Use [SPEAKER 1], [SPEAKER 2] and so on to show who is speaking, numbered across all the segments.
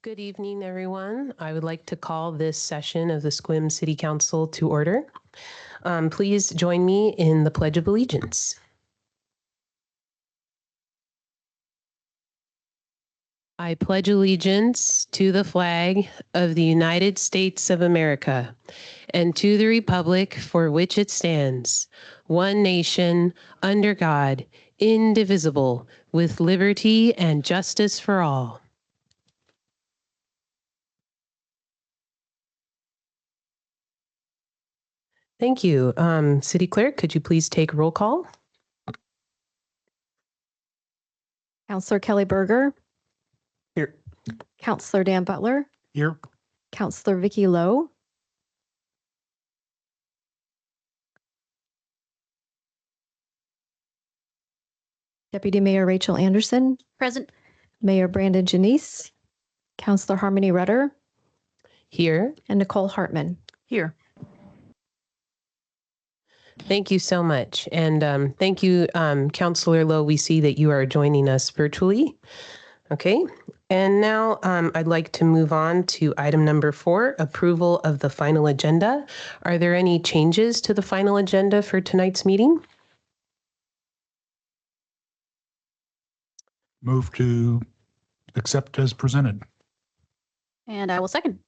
[SPEAKER 1] Good evening, everyone. I would like to call this session of the Sequim City Council to order. Please join me in the Pledge of Allegiance. I pledge allegiance to the flag of the United States of America and to the republic for which it stands, one nation, under God, indivisible, with liberty and justice for all. Thank you. City Clerk, could you please take roll call?
[SPEAKER 2] Councillor Kelly Berger.
[SPEAKER 3] Here.
[SPEAKER 2] Councillor Dan Butler.
[SPEAKER 3] Here.
[SPEAKER 2] Councillor Vicky Lowe. Deputy Mayor Rachel Anderson.
[SPEAKER 4] Present.
[SPEAKER 2] Mayor Brandon Janice. Councillor Harmony Rudder.
[SPEAKER 1] Here.
[SPEAKER 2] And Nicole Hartman.
[SPEAKER 4] Here.
[SPEAKER 1] Thank you so much. And thank you, Councillor Lowe. We see that you are joining us virtually. Okay. And now I'd like to move on to item number 4, approval of the final agenda. Are there any changes to the final agenda for tonight's meeting?
[SPEAKER 3] Move to accept as presented.
[SPEAKER 4] And I will second.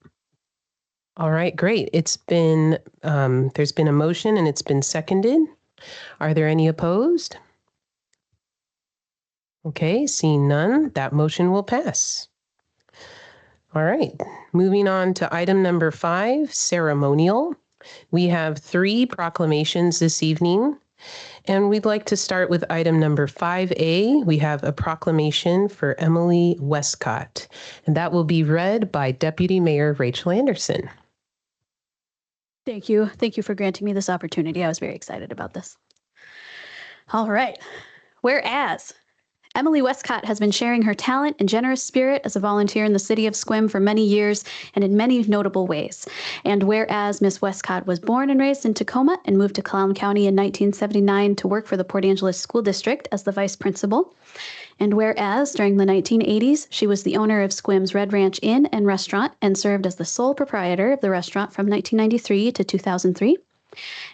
[SPEAKER 1] All right, great. It's been, there's been a motion and it's been seconded. Are there any opposed? Okay, seeing none, that motion will pass. All right, moving on to item number 5, ceremonial. We have 3 proclamations this evening, and we'd like to start with item number 5A. We have a proclamation for Emily Westcott, and that will be read by Deputy Mayor Rachel Anderson.
[SPEAKER 4] Thank you. Thank you for granting me this opportunity. I was very excited about this. All right. Whereas Emily Westcott has been sharing her talent and generous spirit as a volunteer in the city of Sequim for many years and in many notable ways. And whereas Miss Westcott was born and raised in Tacoma and moved to Clallam County in 1979 to work for the Port Angeles School District as the vice principal. And whereas during the 1980s, she was the owner of Sequim's Red Ranch Inn and Restaurant and served as the sole proprietor of the restaurant from 1993 to 2003.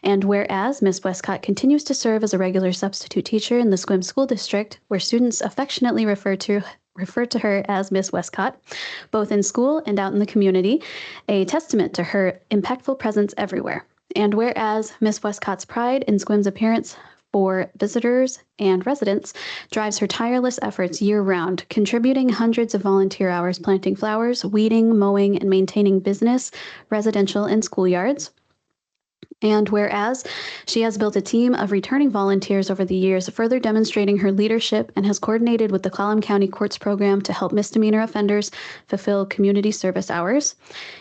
[SPEAKER 4] And whereas Ms. Westcott continues to serve as a regular substitute teacher in the Sequim School District, where students affectionately refer to her as Miss Westcott, both in school and out in the community, a testament to her impactful presence everywhere. And whereas Miss Westcott's pride in Sequim's appearance for visitors and residents drives her tireless efforts year-round, contributing hundreds of volunteer hours planting flowers, weeding, mowing, and maintaining business, residential, and schoolyards. And whereas she has built a team of returning volunteers over the years, further demonstrating her leadership, and has coordinated with the Clallam County Courts Program to help misdemeanor offenders fulfill community service hours.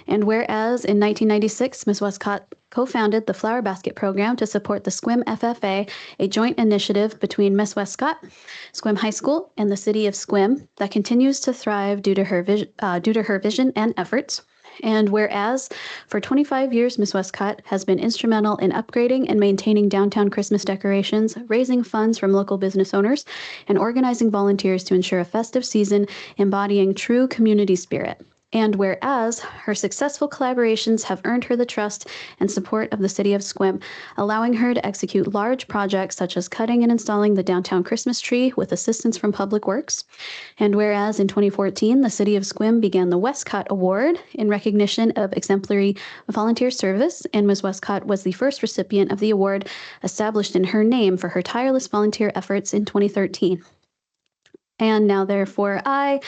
[SPEAKER 4] And whereas in 1996, Ms. Westcott co-founded the Flower Basket Program to support the Sequim FFA, a joint initiative between Ms. Westcott, Sequim High School, and the city of Sequim that continues to thrive due to her vision and efforts. And whereas for 25 years, Ms. Westcott has been instrumental in upgrading and maintaining downtown Christmas decorations, raising funds from local business owners, and organizing volunteers to ensure a festive season embodying true community spirit. And whereas her successful collaborations have earned her the trust and support of the city of Sequim, allowing her to execute large projects such as cutting and installing the downtown Christmas tree with assistance from Public Works. And whereas in 2014, the city of Sequim began the Westcott Award in recognition of exemplary volunteer service, and Ms. Westcott was the first recipient of the award established in her name for her tireless volunteer efforts in 2013. And now, therefore, I,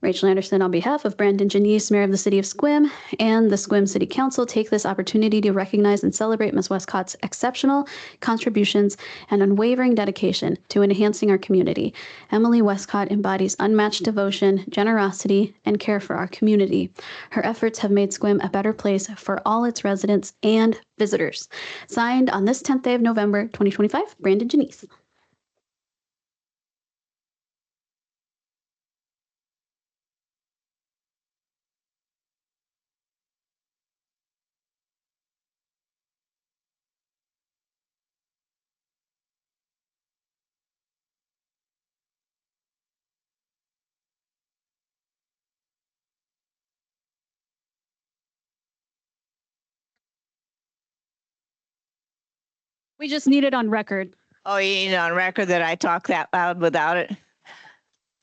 [SPEAKER 4] Rachel Anderson, on behalf of Brandon Janice, Mayor of the City of Sequim, and the Sequim City Council, take this opportunity to recognize and celebrate Ms. Westcott's exceptional contributions and unwavering dedication to enhancing our community. Emily Westcott embodies unmatched devotion, generosity, and care for our community. Her efforts have made Sequim a better place for all its residents and visitors. Signed on this 10th day of November, 2025, Brandon Janice. We just need it on record.
[SPEAKER 5] Oh, you need it on record that I talk that loud without it?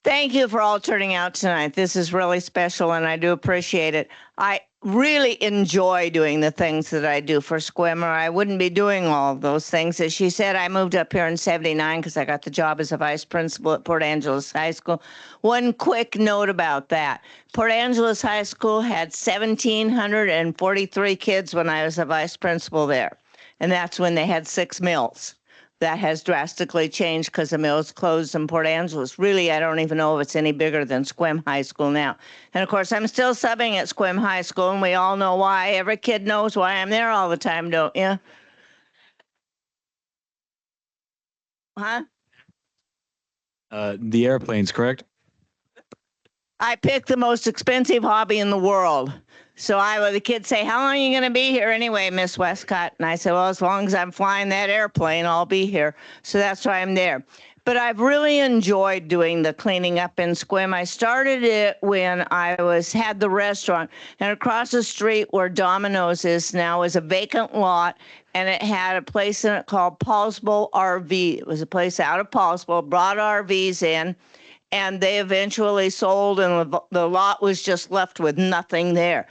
[SPEAKER 5] Thank you for all turning out tonight. This is really special and I do appreciate it. I really enjoy doing the things that I do for SQUIM, or I wouldn't be doing all of those things. As she said, I moved up here in 79 because I got the job as a vice principal at Port Angeles High School. One quick note about that. Port Angeles High School had 1,743 kids when I was a vice principal there. And that's when they had 6 mills. That has drastically changed because the mills closed in Port Angeles. Really, I don't even know if it's any bigger than SQUIM High School now. And of course, I'm still subbing at SQUIM High School, and we all know why. Every kid knows why I'm there all the time, don't you? Huh?
[SPEAKER 6] The airplanes, correct?
[SPEAKER 5] I picked the most expensive hobby in the world. So the kids say, how long are you going to be here anyway, Miss Westcott? And I said, well, as long as I'm flying that airplane, I'll be here. So that's why I'm there. But I've really enjoyed doing the cleaning up in SQUIM. I started it when I had the restaurant, and across the street where Domino's is now is a vacant lot, and it had a place in it called Paulsbo RV. It was a place out of Paulsbo, brought RVs in, and they eventually sold, and the lot was just left with nothing there.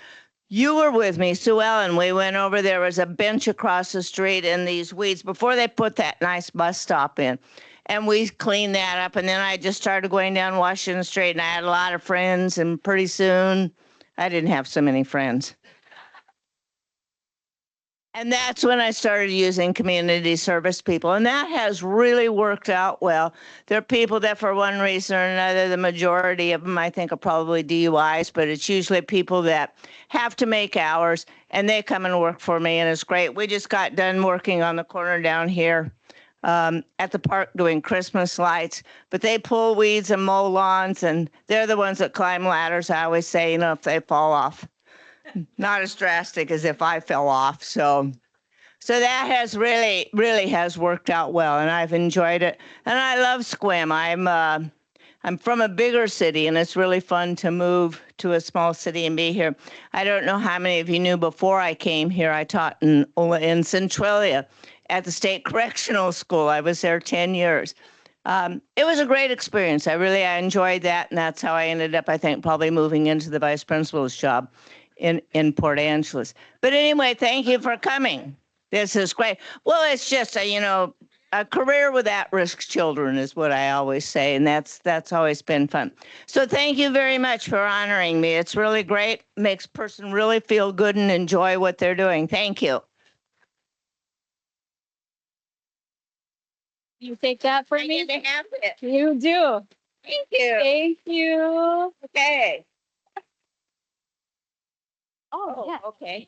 [SPEAKER 5] You were with me, Sue Ellen. We went over, there was a bench across the street and these weeds before they put that nice bus stop in. And we cleaned that up. And then I just started going down Washington Street, and I had a lot of friends. And pretty soon, I didn't have so many friends. And that's when I started using community service people. And that has really worked out well. There are people that for one reason or another, the majority of them I think are probably DUIs, but it's usually people that have to make hours and they come and work for me, and it's great. We just got done working on the corner down here at the park doing Christmas lights, but they pull weeds and mow lawns, and they're the ones that climb ladders. I always say, if they fall off. Not as drastic as if I fell off. So that has really has worked out well, and I've enjoyed it. And I love SQUIM. I'm from a bigger city, and it's really fun to move to a small city and be here. I don't know how many of you knew before I came here, I taught in Centralia at the State Correctional School. I was there 10 years. It was a great experience. I enjoyed that, and that's how I ended up, I think, probably moving into the vice principal's job in Port Angeles. But anyway, thank you for coming. This is great. Well, it's just a career with at-risk children is what I always say, and that's always been fun. So thank you very much for honoring me. It's really great. Makes a person really feel good and enjoy what they're doing. Thank you.
[SPEAKER 4] You take that for me?
[SPEAKER 5] I get to have it.
[SPEAKER 4] You do.
[SPEAKER 5] Thank you.
[SPEAKER 4] Thank you.
[SPEAKER 5] Okay.
[SPEAKER 4] Oh, yeah.
[SPEAKER 5] Okay.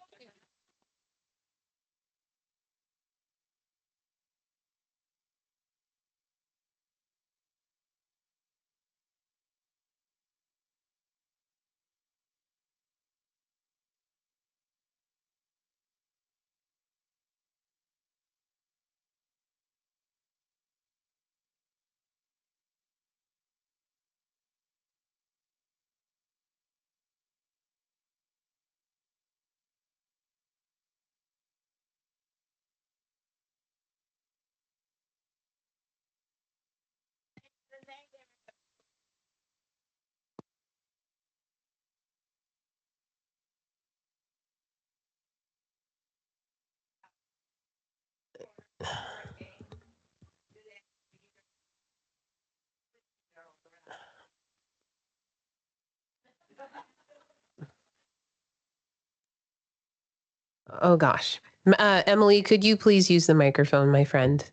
[SPEAKER 1] Oh, gosh. Emily, could you please use the microphone, my friend?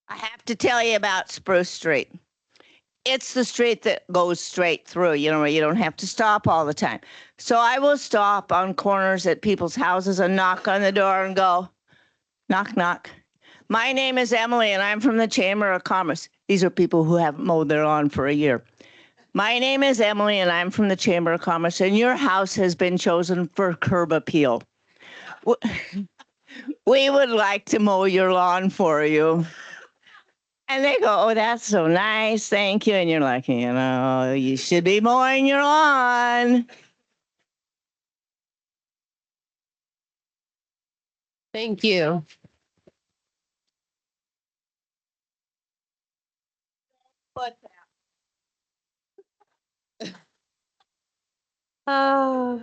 [SPEAKER 5] I have to tell you about Spruce Street. It's the street that goes straight through, where you don't have to stop all the time. So I will stop on corners at people's houses and knock on the door and go, knock, knock. My name is Emily, and I'm from the Chamber of Commerce. These are people who haven't mowed their lawn for a year. My name is Emily, and I'm from the Chamber of Commerce, and your house has been chosen for curb appeal. We would like to mow your lawn for you. And they go, oh, that's so nice. Thank you. And you're like, you should be mowing your lawn.
[SPEAKER 1] Thank you. Uh,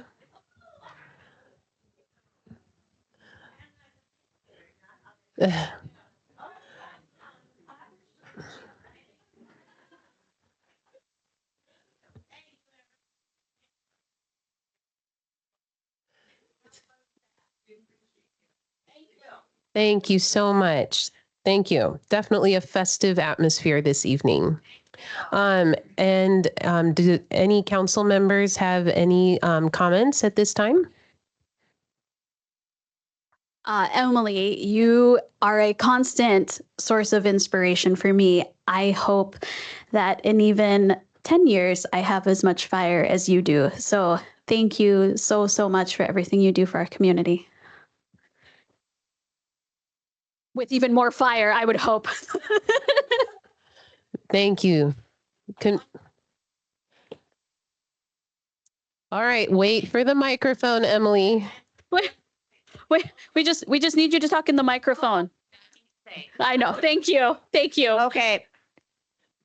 [SPEAKER 1] Thank you so much. Thank you. Definitely a festive atmosphere this evening. Do any council members have any comments at this time?
[SPEAKER 4] Emily, you are a constant source of inspiration for me. I hope that in even 10 years, I have as much fire as you do. So thank you so, so much for everything you do for our community. With even more fire, I would hope.
[SPEAKER 1] Thank you. All right, wait for the microphone, Emily.
[SPEAKER 4] Wait, we just need you to talk in the microphone. I know. Thank you. Thank you.
[SPEAKER 5] Okay.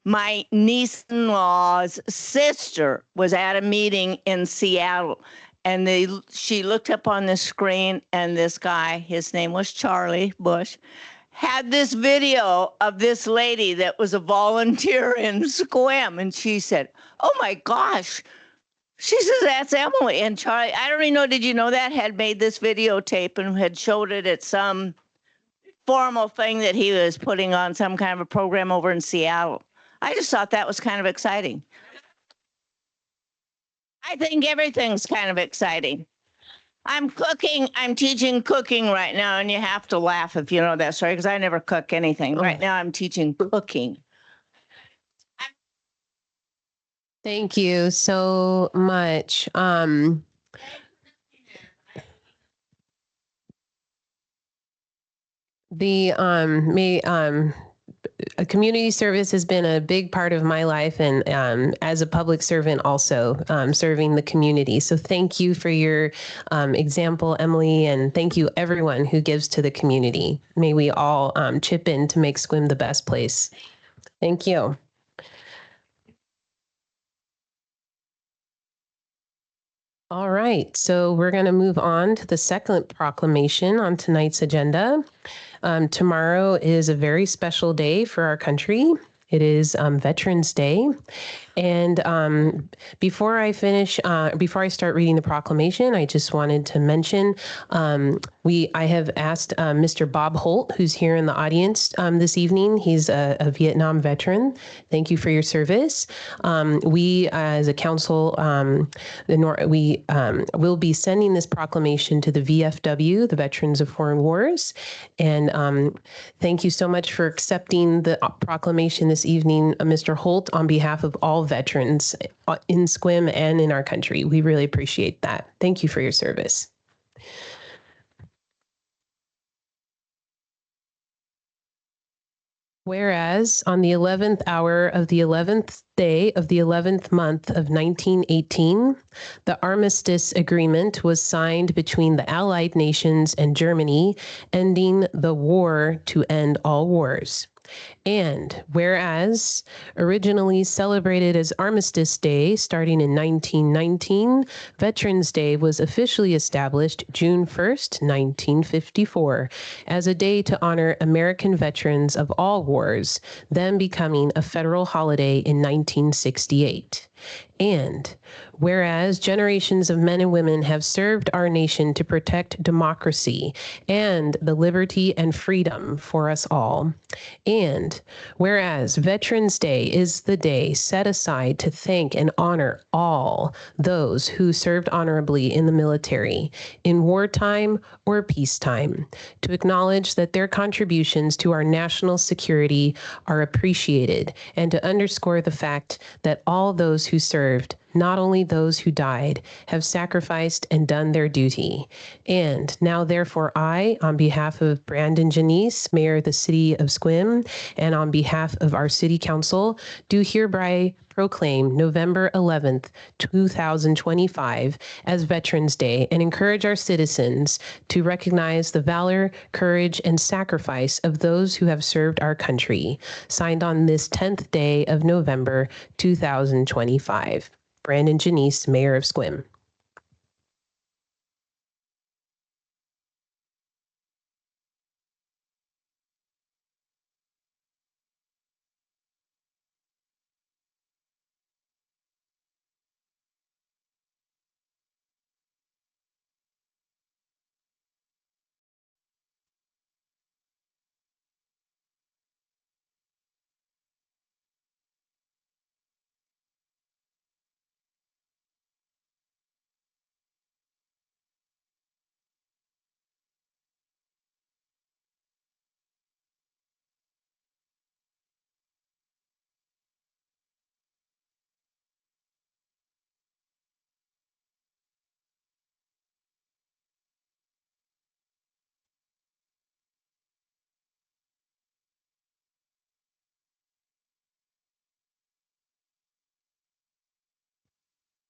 [SPEAKER 5] My niece-in-law's sister was at a meeting in Seattle, and she looked up on the screen, and this guy, his name was Charlie Bush, had this video of this lady that was a volunteer in SQUIM, and she said, "Oh my gosh." She says, "That's Emily." And Charlie, I don't even know, did you know that, had made this videotape and had showed it at some formal thing that he was putting on, some kind of a program over in Seattle. I just thought that was kind of exciting. I think everything's kind of exciting. I'm teaching cooking right now, and you have to laugh if you know that story, because I never cook anything. Right now I'm teaching cooking.
[SPEAKER 1] Thank you so much. Community service has been a big part of my life, and as a public servant also serving the community. So thank you for your example, Emily, and thank you everyone who gives to the community. May we all chip in to make SQUIM the best place. Thank you. All right, so we're going to move on to the second proclamation on tonight's agenda. Tomorrow is a very special day for our country. It is Veterans Day. And before I start reading the proclamation, I just wanted to mention I have asked Mr. Bob Holt, who's here in the audience this evening. He's a Vietnam veteran. Thank you for your service. We, as a council, we will be sending this proclamation to the VFW, the Veterans of Foreign Wars. And thank you so much for accepting the proclamation this evening, Mr. Holt, on behalf of all veterans in SQUIM and in our country. We really appreciate that. Thank you for your service. Whereas on the 11th hour of the 11th day of the 11th month of 1918, the Armistice Agreement was signed between the Allied nations and Germany, ending the war to end all wars. And whereas originally celebrated as Armistice Day starting in 1919, Veterans Day was officially established June 1st, 1954, as a day to honor American veterans of all wars, then becoming a federal holiday in 1968. And whereas generations of men and women have served our nation to protect democracy and the liberty and freedom for us all. And whereas Veterans Day is the day set aside to thank and honor all those who served honorably in the military, in wartime or peacetime, to acknowledge that their contributions to our national security are appreciated, and to underscore the fact that all those who served, not only those who died, have sacrificed and done their duty. And now, therefore, I, on behalf of Brandon Janice, Mayor of the City of SQUIM, and on behalf of our City Council, do hereby proclaim November 11th, 2025 as Veterans Day and encourage our citizens to recognize the valor, courage, and sacrifice of those who have served our country. Signed on this 10th day of November, 2025. Brandon Janice, Mayor of Sequim.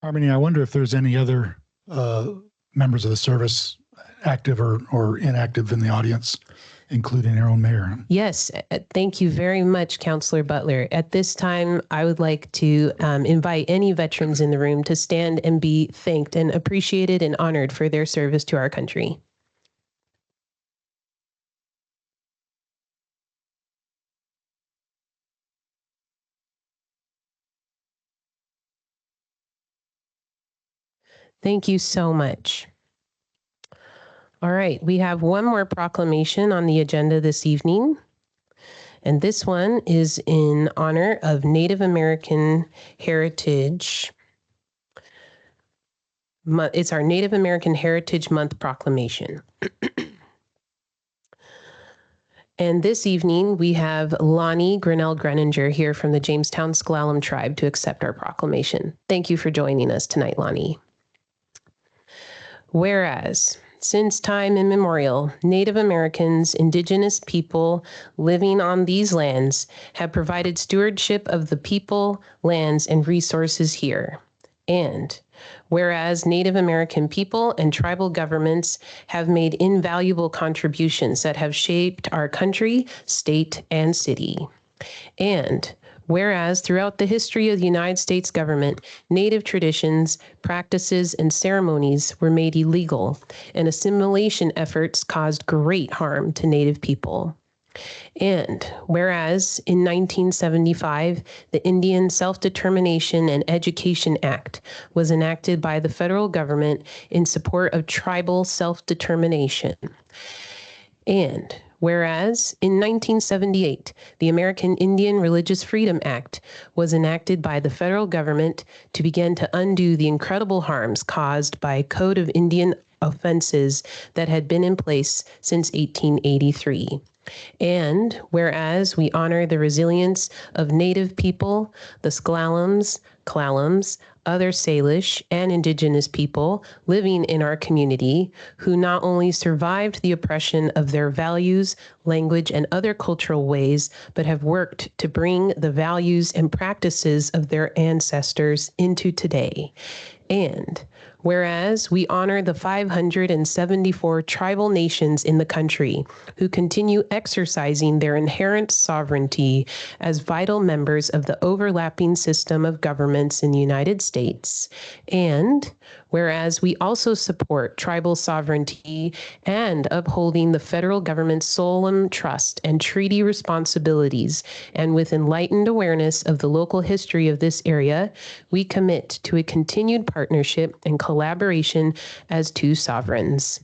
[SPEAKER 3] Harmony, I wonder if there's any other members of the service active or inactive in the audience, including our own mayor.
[SPEAKER 1] Yes, thank you very much, Councillor Butler. At this time, I would like to invite any veterans in the room to stand and be thanked and appreciated and honored for their service to our country. Thank you so much. All right, we have one more proclamation on the agenda this evening. And this one is in honor of Native American Heritage. It's our Native American Heritage Month proclamation. And this evening, we have Lonnie Grinnell-Greninger here from the Jamestown S'Klallam tribe to accept our proclamation. Thank you for joining us tonight, Lonnie. Whereas, since time immemorial, Native Americans, indigenous people living on these lands have provided stewardship of the people, lands, and resources here. And whereas Native American people and tribal governments have made invaluable contributions that have shaped our country, state, and city. And whereas throughout the history of the United States government, Native traditions, practices, and ceremonies were made illegal, and assimilation efforts caused great harm to Native people. And whereas in 1975, the Indian Self-Determination and Education Act was enacted by the federal government in support of tribal self-determination. And whereas in 1978, the American Indian Religious Freedom Act was enacted by the federal government to begin to undo the incredible harms caused by a Code of Indian offenses that had been in place since 1883. And whereas we honor the resilience of Native people, the S'Klallams, Klallams, other Salish, and Indigenous people living in our community who not only survived the oppression of their values, language, and other cultural ways, but have worked to bring the values and practices of their ancestors into today. And whereas we honor the 574 tribal nations in the country who continue exercising their inherent sovereignty as vital members of the overlapping system of governments in the United States. And whereas we also support tribal sovereignty and upholding the federal government's solemn trust and treaty responsibilities, and with enlightened awareness of the local history of this area, we commit to a continued partnership and collaboration as two sovereigns.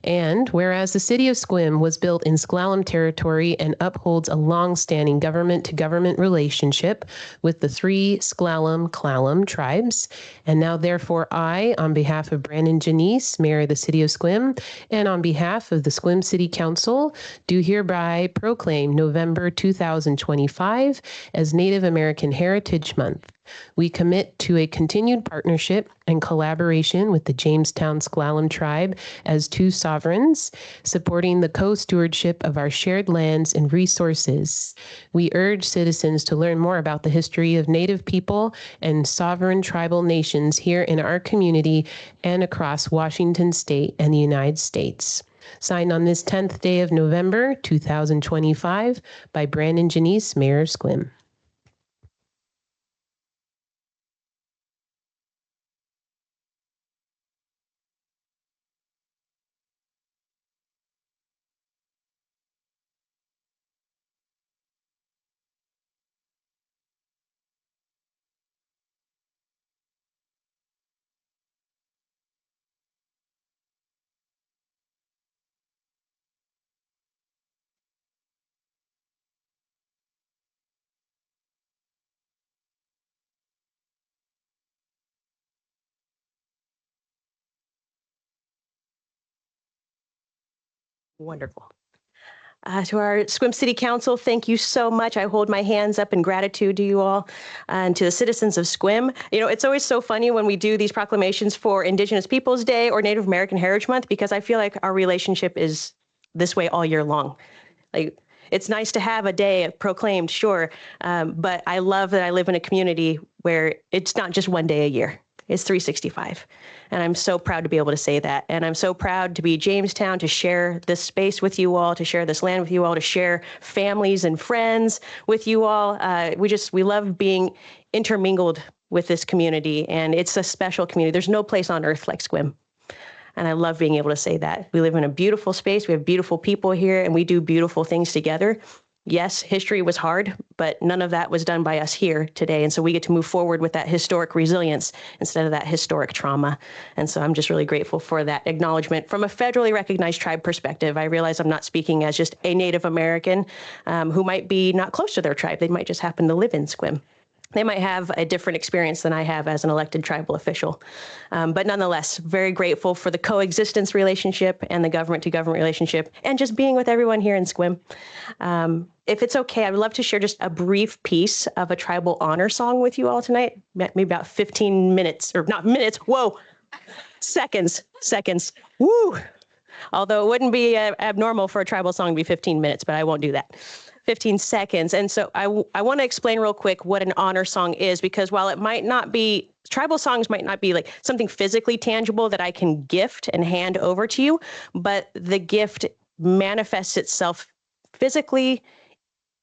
[SPEAKER 1] And whereas the city of Sequim was built in S'Klallam territory and upholds a long-standing government-to-government relationship with the three S'Klallam tribes, and now therefore I, on behalf of Brandon Janice, Mayor of the city of Sequim, and on behalf of the Sequim City Council, do hereby proclaim November 2025 as Native American Heritage Month. We commit to a continued partnership and collaboration with the Jamestown S'Klallam tribe as two sovereigns, supporting the co-stewardship of our shared lands and resources. We urge citizens to learn more about the history of Native people and sovereign tribal nations here in our community and across Washington State and the United States. Signed on this 10th day of November, 2025 by Brandon Janice, Mayor of Sequim.
[SPEAKER 6] Wonderful. To our Sequim City Council, thank you so much. I hold my hands up in gratitude to you all and to the citizens of Sequim. You know, it's always so funny when we do these proclamations for Indigenous Peoples Day or Native American Heritage Month, because I feel like our relationship is this way all year long. Like, it's nice to have a day proclaimed, sure, but I love that I live in a community where it's not just one day a year. It's 365. And I'm so proud to be able to say that. And I'm so proud to be Jamestown, to share this space with you all, to share this land with you all, to share families and friends with you all. We love being intermingled with this community, and it's a special community. There's no place on earth like Sequim. And I love being able to say that. We live in a beautiful space. We have beautiful people here, and we do beautiful things together. Yes, history was hard, but none of that was done by us here today. And so we get to move forward with that historic resilience instead of that historic trauma. And so I'm just really grateful for that acknowledgement from a federally recognized tribe perspective. I realize I'm not speaking as just a Native American who might be not close to their tribe. They might just happen to live in Sequim. They might have a different experience than I have as an elected tribal official. But nonetheless, very grateful for the coexistence relationship and the government-to-government relationship and just being with everyone here in Sequim. If it's okay, I would love to share just a brief piece of a tribal honor song with you all tonight, maybe about 15 minutes, or not minutes, whoa, seconds, woo. Although it wouldn't be abnormal for a tribal song to be 15 minutes, but I won't do that. 15 seconds. And so I want to explain real quick what an honor song is, because while it might not be, tribal songs might not be like something physically tangible that I can gift and hand over to you, but the gift manifests itself physically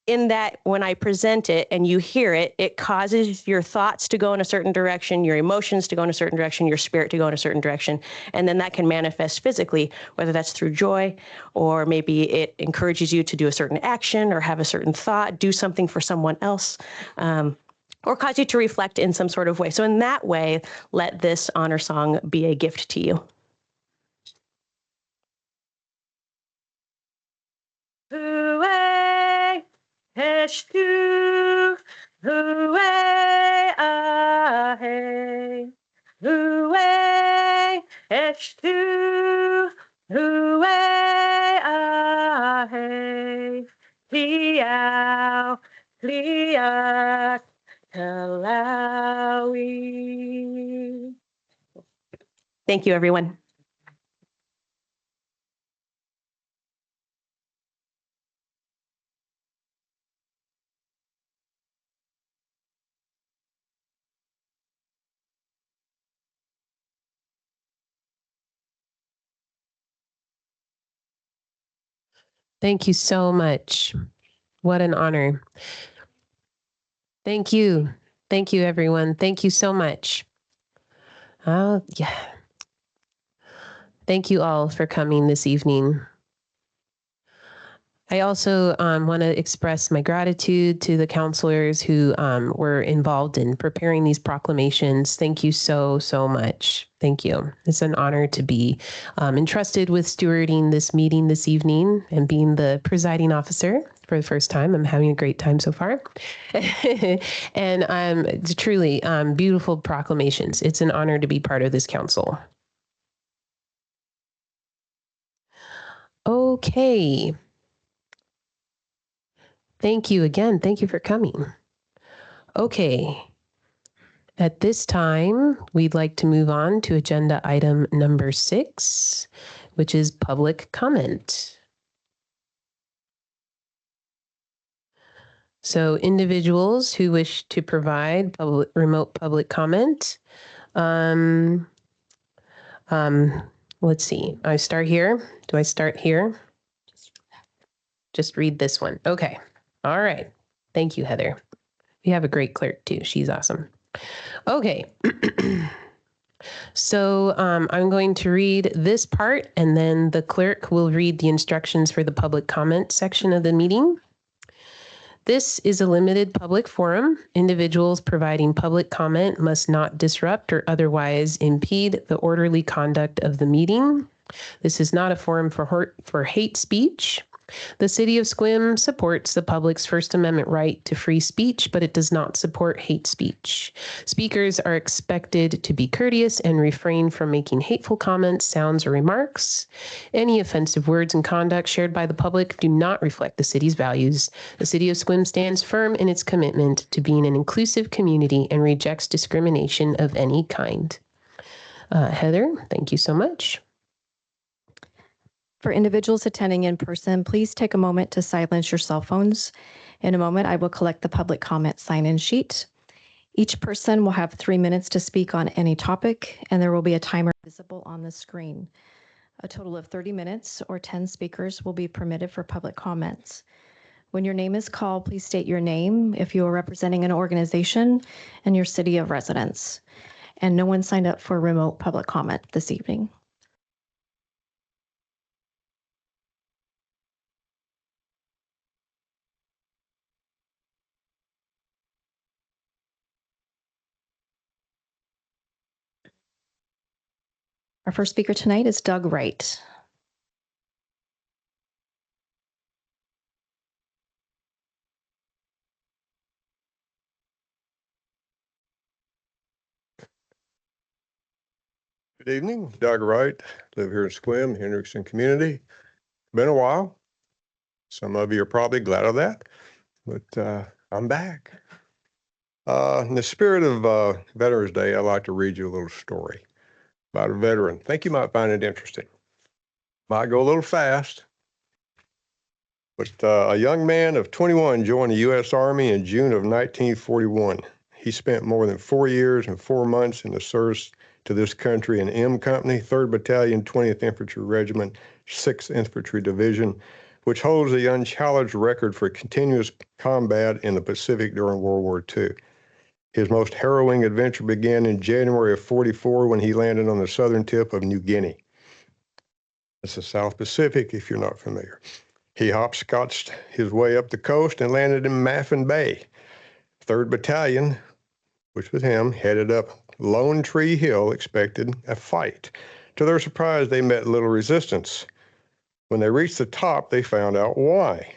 [SPEAKER 6] in that when I present it and you hear it, it causes your thoughts to go in a certain direction, your emotions to go in a certain direction, your spirit to go in a certain direction. And then that can manifest physically, whether that's through joy, or maybe it encourages you to do a certain action or have a certain thought, do something for someone else, or cause you to reflect in some sort of way. So in that way, let this honor song be a gift to you. Heshtu, huwe ahe, huwe heshtu, huwe ahe, liao, liak, talawi. Thank you, everyone.
[SPEAKER 1] Thank you so much. What an honor. Thank you. Thank you, everyone. Thank you so much. Oh, yeah. Thank you all for coming this evening. I also want to express my gratitude to the counselors who were involved in preparing these proclamations. Thank you so, so much. Thank you. It's an honor to be entrusted with stewarding this meeting this evening and being the presiding officer for the first time. I'm having a great time so far. And it's truly beautiful proclamations. It's an honor to be part of this council. Okay. Thank you again. Thank you for coming. Okay. At this time, we'd like to move on to agenda item number 6, which is public comment. So individuals who wish to provide remote public comment. Let's see. I start here. Do I start here? Just read this one. Okay. All right. Thank you, Heather. We have a great clerk too. She's awesome. Okay. So I'm going to read this part, and then the clerk will read the instructions for the public comment section of the meeting. This is a limited public forum. Individuals providing public comment must not disrupt or otherwise impede the orderly conduct of the meeting. This is not a forum for hate speech. The City of Sequim supports the public's First Amendment right to free speech, but it does not support hate speech. Speakers are expected to be courteous and refrain from making hateful comments, sounds, or remarks. Any offensive words and conduct shared by the public do not reflect the city's values. The City of Sequim stands firm in its commitment to being an inclusive community and rejects discrimination of any kind. Heather, thank you so much.
[SPEAKER 2] For individuals attending in person, please take a moment to silence your cell phones. In a moment, I will collect the public comment sign-in sheet. Each person will have 3 minutes to speak on any topic, and there will be a timer visible on the screen. A total of 30 minutes or 10 speakers will be permitted for public comments. When your name is called, please state your name if you are representing an organization and your city of residence. And no one signed up for remote public comment this evening. Our first speaker tonight is Doug Wright.
[SPEAKER 7] Good evening, Doug Wright. Live here in Sequim, Hendrickson community. Been a while. Some of you are probably glad of that, but I'm back. In the spirit of Veterans Day, I'd like to read you a little story about a veteran. Think you might find it interesting. Might go a little fast, but a young man of 21 joined the U.S. Army in June of 1941. He spent more than 4 years and 4 months in the service to this country in M Company, 3rd Battalion, 20th Infantry Regiment, 6th Infantry Division, which holds the unchallenged record for continuous combat in the Pacific during World War II. His most harrowing adventure began in January of 44 when he landed on the southern tip of New Guinea. It's the South Pacific, if you're not familiar. He hopscotched his way up the coast and landed in Maffin Bay. 3rd Battalion, which was him, headed up Lone Tree Hill, expected a fight. To their surprise, they met little resistance. When they reached the top, they found out why.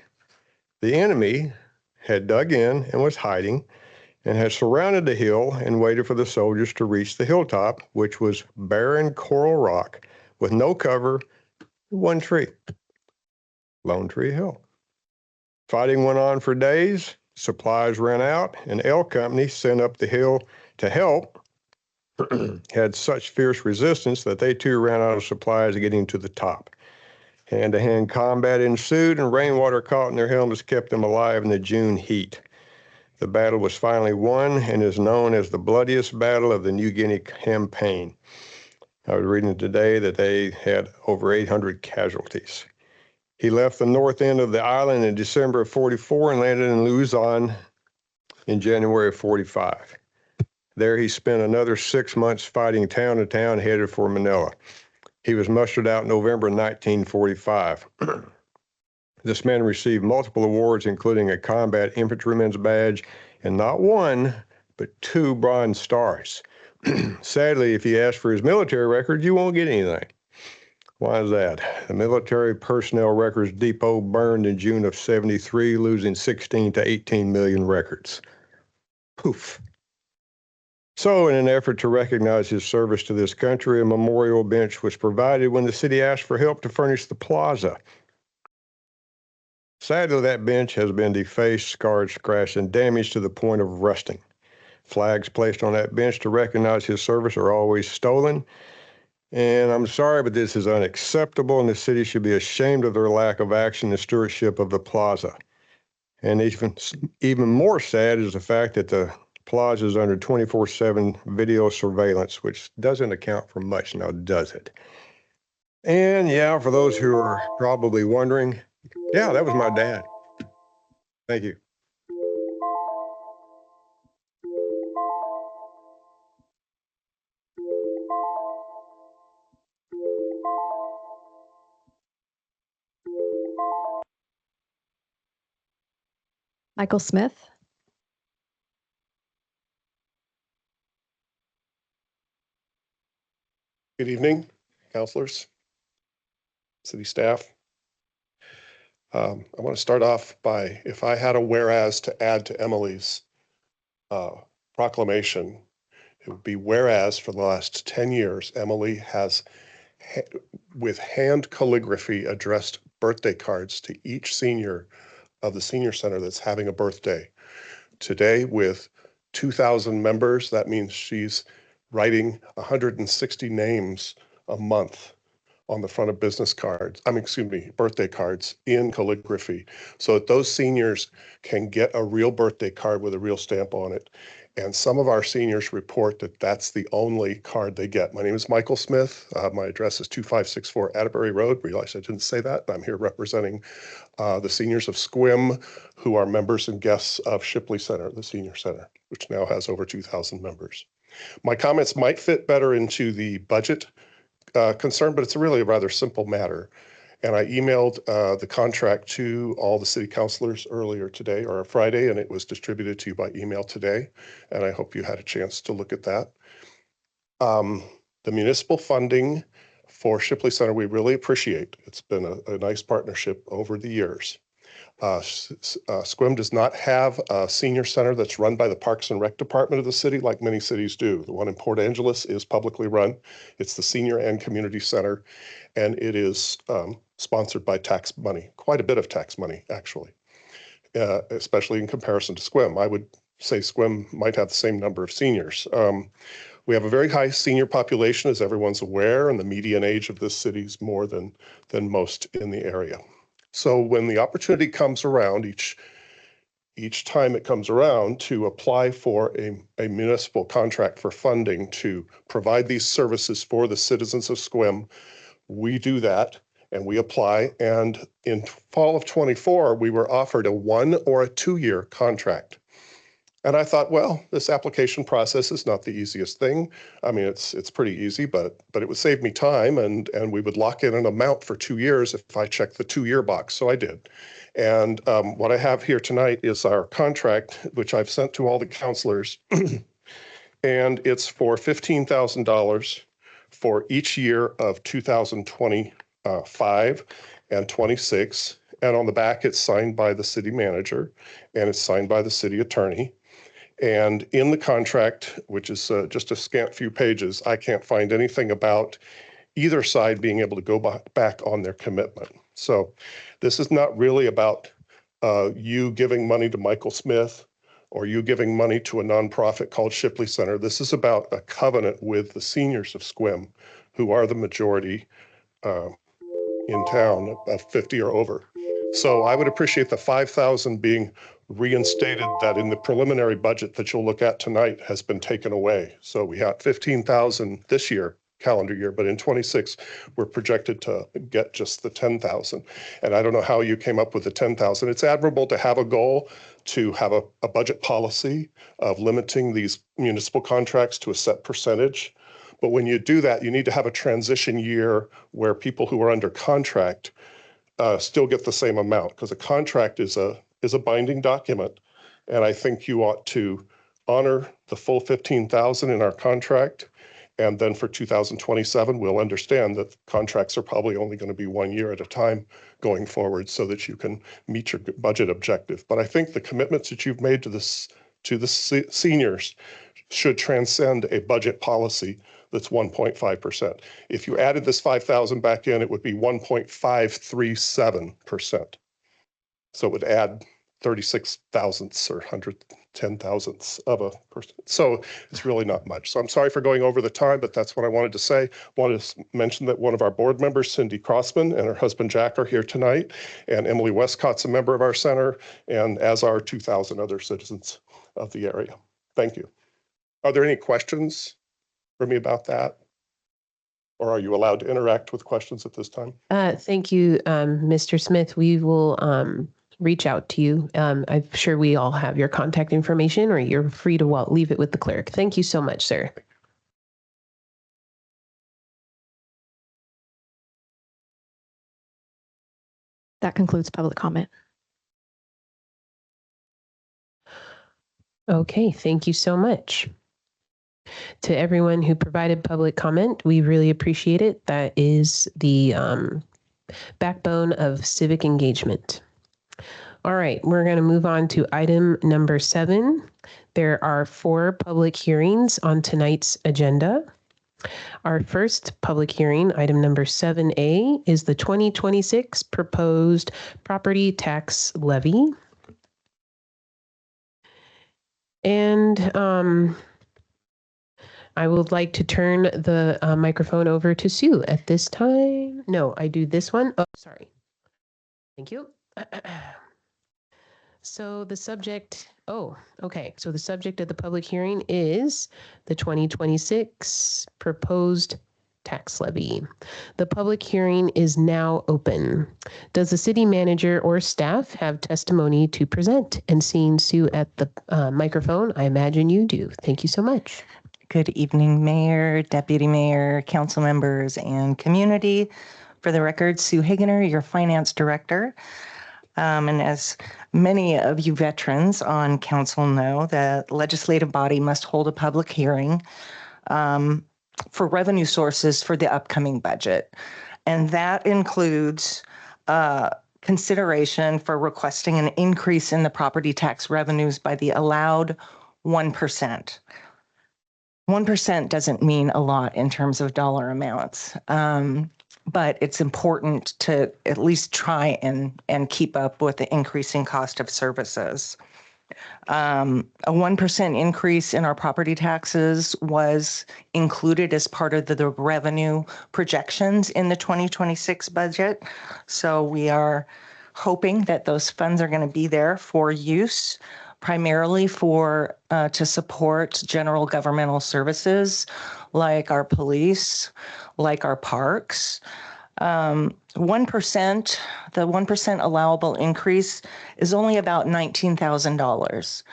[SPEAKER 7] The enemy had dug in and was hiding and had surrounded the hill and waited for the soldiers to reach the hilltop, which was barren coral rock with no cover, one tree. Lone Tree Hill. Fighting went on for days. Supplies ran out, and L Company sent up the hill to help, had such fierce resistance that they too ran out of supplies getting to the top. Hand-to-hand combat ensued, and rainwater caught in their helmets kept them alive in the June heat. The battle was finally won and is known as the bloodiest battle of the New Guinea campaign. I was reading today that they had over 800 casualties. He left the north end of the island in December of 44 and landed in Doosan in January of 45. There he spent another 6 months fighting town to town, headed for Manila. He was mustered out in November 1945. This man received multiple awards, including a combat infantryman's badge and not one, but 2 Bronze Stars. Sadly, if you ask for his military record, you won't get anything. Why is that? The Military Personnel Records Depot burned in June of 73, losing 16 to 18 million records. Poof. So, in an effort to recognize his service to this country, a memorial bench was provided when the city asked for help to furnish the plaza. Sadly, that bench has been defaced, scarred, scratched, and damaged to the point of rusting. Flags placed on that bench to recognize his service are always stolen. And I'm sorry, but this is unacceptable, and the city should be ashamed of their lack of action and stewardship of the plaza. And even more sad is the fact that the plaza is under 24/7 video surveillance, which doesn't account for much now, does it? And yeah, for those who are probably wondering, yeah, that was my dad. Thank you.
[SPEAKER 2] Michael Smith.
[SPEAKER 8] Good evening, councilors, city staff. I want to start off by, if I had a whereas to add to Emily's proclamation, it would be whereas for the last 10 years, Emily has, with hand calligraphy, addressed birthday cards to each senior of the senior center that's having a birthday. Today, with 2,000 members, that means she's writing 160 names a month on the front of business cards, birthday cards in calligraphy, so that those seniors can get a real birthday card with a real stamp on it. And some of our seniors report that that's the only card they get. My name is Michael Smith. My address is 2564 Atterbury Road. Realize I didn't say that. I'm here representing the seniors of SQUIM, who are members and guests of Shipley Center, the senior center, which now has over 2,000 members. My comments might fit better into the budget concern, but it's really a rather simple matter. And I emailed the contract to all the city councilors earlier today, or Friday, and it was distributed to you by email today. And I hope you had a chance to look at that. The municipal funding for Shipley Center, we really appreciate. It's been a nice partnership over the years. SQUIM does not have a senior center that's run by the Parks and Rec Department of the city like many cities do. The one in Port Angeles is publicly run. It's the Senior and Community Center, and it is sponsored by tax money, quite a bit of tax money, actually, especially in comparison to SQUIM. I would say SQUIM might have the same number of seniors. We have a very high senior population, as everyone's aware, and the median age of this city is more than most in the area. So when the opportunity comes around, each time it comes around to apply for a municipal contract for funding to provide these services for the citizens of SQUIM, we do that and we apply. And in fall of 24, we were offered a 1 or a 2-year contract. And I thought, well, this application process is not the easiest thing. I mean, it's pretty easy, but it would save me time, and we would lock in an amount for 2 years if I checked the 2-year box. So I did. And what I have here tonight is our contract, which I've sent to all the counselors, and it's for $15,000 for each year of 2025 and 26. And on the back, it's signed by the city manager and it's signed by the city attorney. And in the contract, which is just a scant few pages, I can't find anything about either side being able to go back on their commitment. So this is not really about you giving money to Michael Smith or you giving money to a nonprofit called Shipley Center. This is about a covenant with the seniors of SQUIM, who are the majority in town of 50 or over. So I would appreciate the $5,000 being reinstated, that in the preliminary budget that you'll look at tonight has been taken away. So we had $15,000 this year, calendar year, but in 26, we're projected to get just the $10,000. And I don't know how you came up with the $10,000. It's admirable to have a goal, to have a budget policy of limiting these municipal contracts to a set percentage. But when you do that, you need to have a transition year where people who are under contract still get the same amount, because a contract is a binding document. And I think you ought to honor the full $15,000 in our contract. And then for 2027, we'll understand that contracts are probably only going to be 1 year at a time going forward, so that you can meet your budget objective. But I think the commitments that you've made to the seniors should transcend a budget policy that's 1.5%. If you added this $5,000 back in, it would be 1.537%. So it would add 36 thousandths or 110 thousandths of a percent. So it's really not much. So I'm sorry for going over the time, but that's what I wanted to say. Wanted to mention that one of our board members, Cindy Crossman, and her husband Jack are here tonight, and Emily Westcott's a member of our center, and as are 2,000 other citizens of the area. Thank you. Are there any questions for me about that? Or are you allowed to interact with questions at this time?
[SPEAKER 1] Thank you, Mr. Smith. We will reach out to you. I'm sure we all have your contact information, or you're free to leave it with the clerk. Thank you so much, sir.
[SPEAKER 2] That concludes public comment.
[SPEAKER 1] Okay, thank you so much. To everyone who provided public comment, we really appreciate it. That is the backbone of civic engagement. All right, we're going to move on to item number 7. There are 4 public hearings on tonight's agenda. Our first public hearing, item number 7A, is the 2026 proposed property tax levy. And I would like to turn the microphone over to Sue at this time. No, I do this one. Oh, sorry. Thank you. So the subject, okay. So the subject of the public hearing is the 2026 proposed tax levy. The public hearing is now open. Does the city manager or staff have testimony to present? And seeing Sue at the microphone, I imagine you do. Thank you so much.
[SPEAKER 9] Good evening, Mayor, Deputy Mayor, council members, and community. For the record, Sue Hagener, your Finance Director. And as many of you veterans on council know, the legislative body must hold a public hearing for revenue sources for the upcoming budget. And that includes consideration for requesting an increase in the property tax revenues by the allowed 1%. 1% doesn't mean a lot in terms of dollar amounts, but it's important to at least try and keep up with the increasing cost of services. A 1% increase in our property taxes was included as part of the revenue projections in the 2026 budget. So we are hoping that those funds are going to be there for use, primarily for to support general governmental services like our police, like our parks. 1%, the 1% allowable increase is only about $19,000.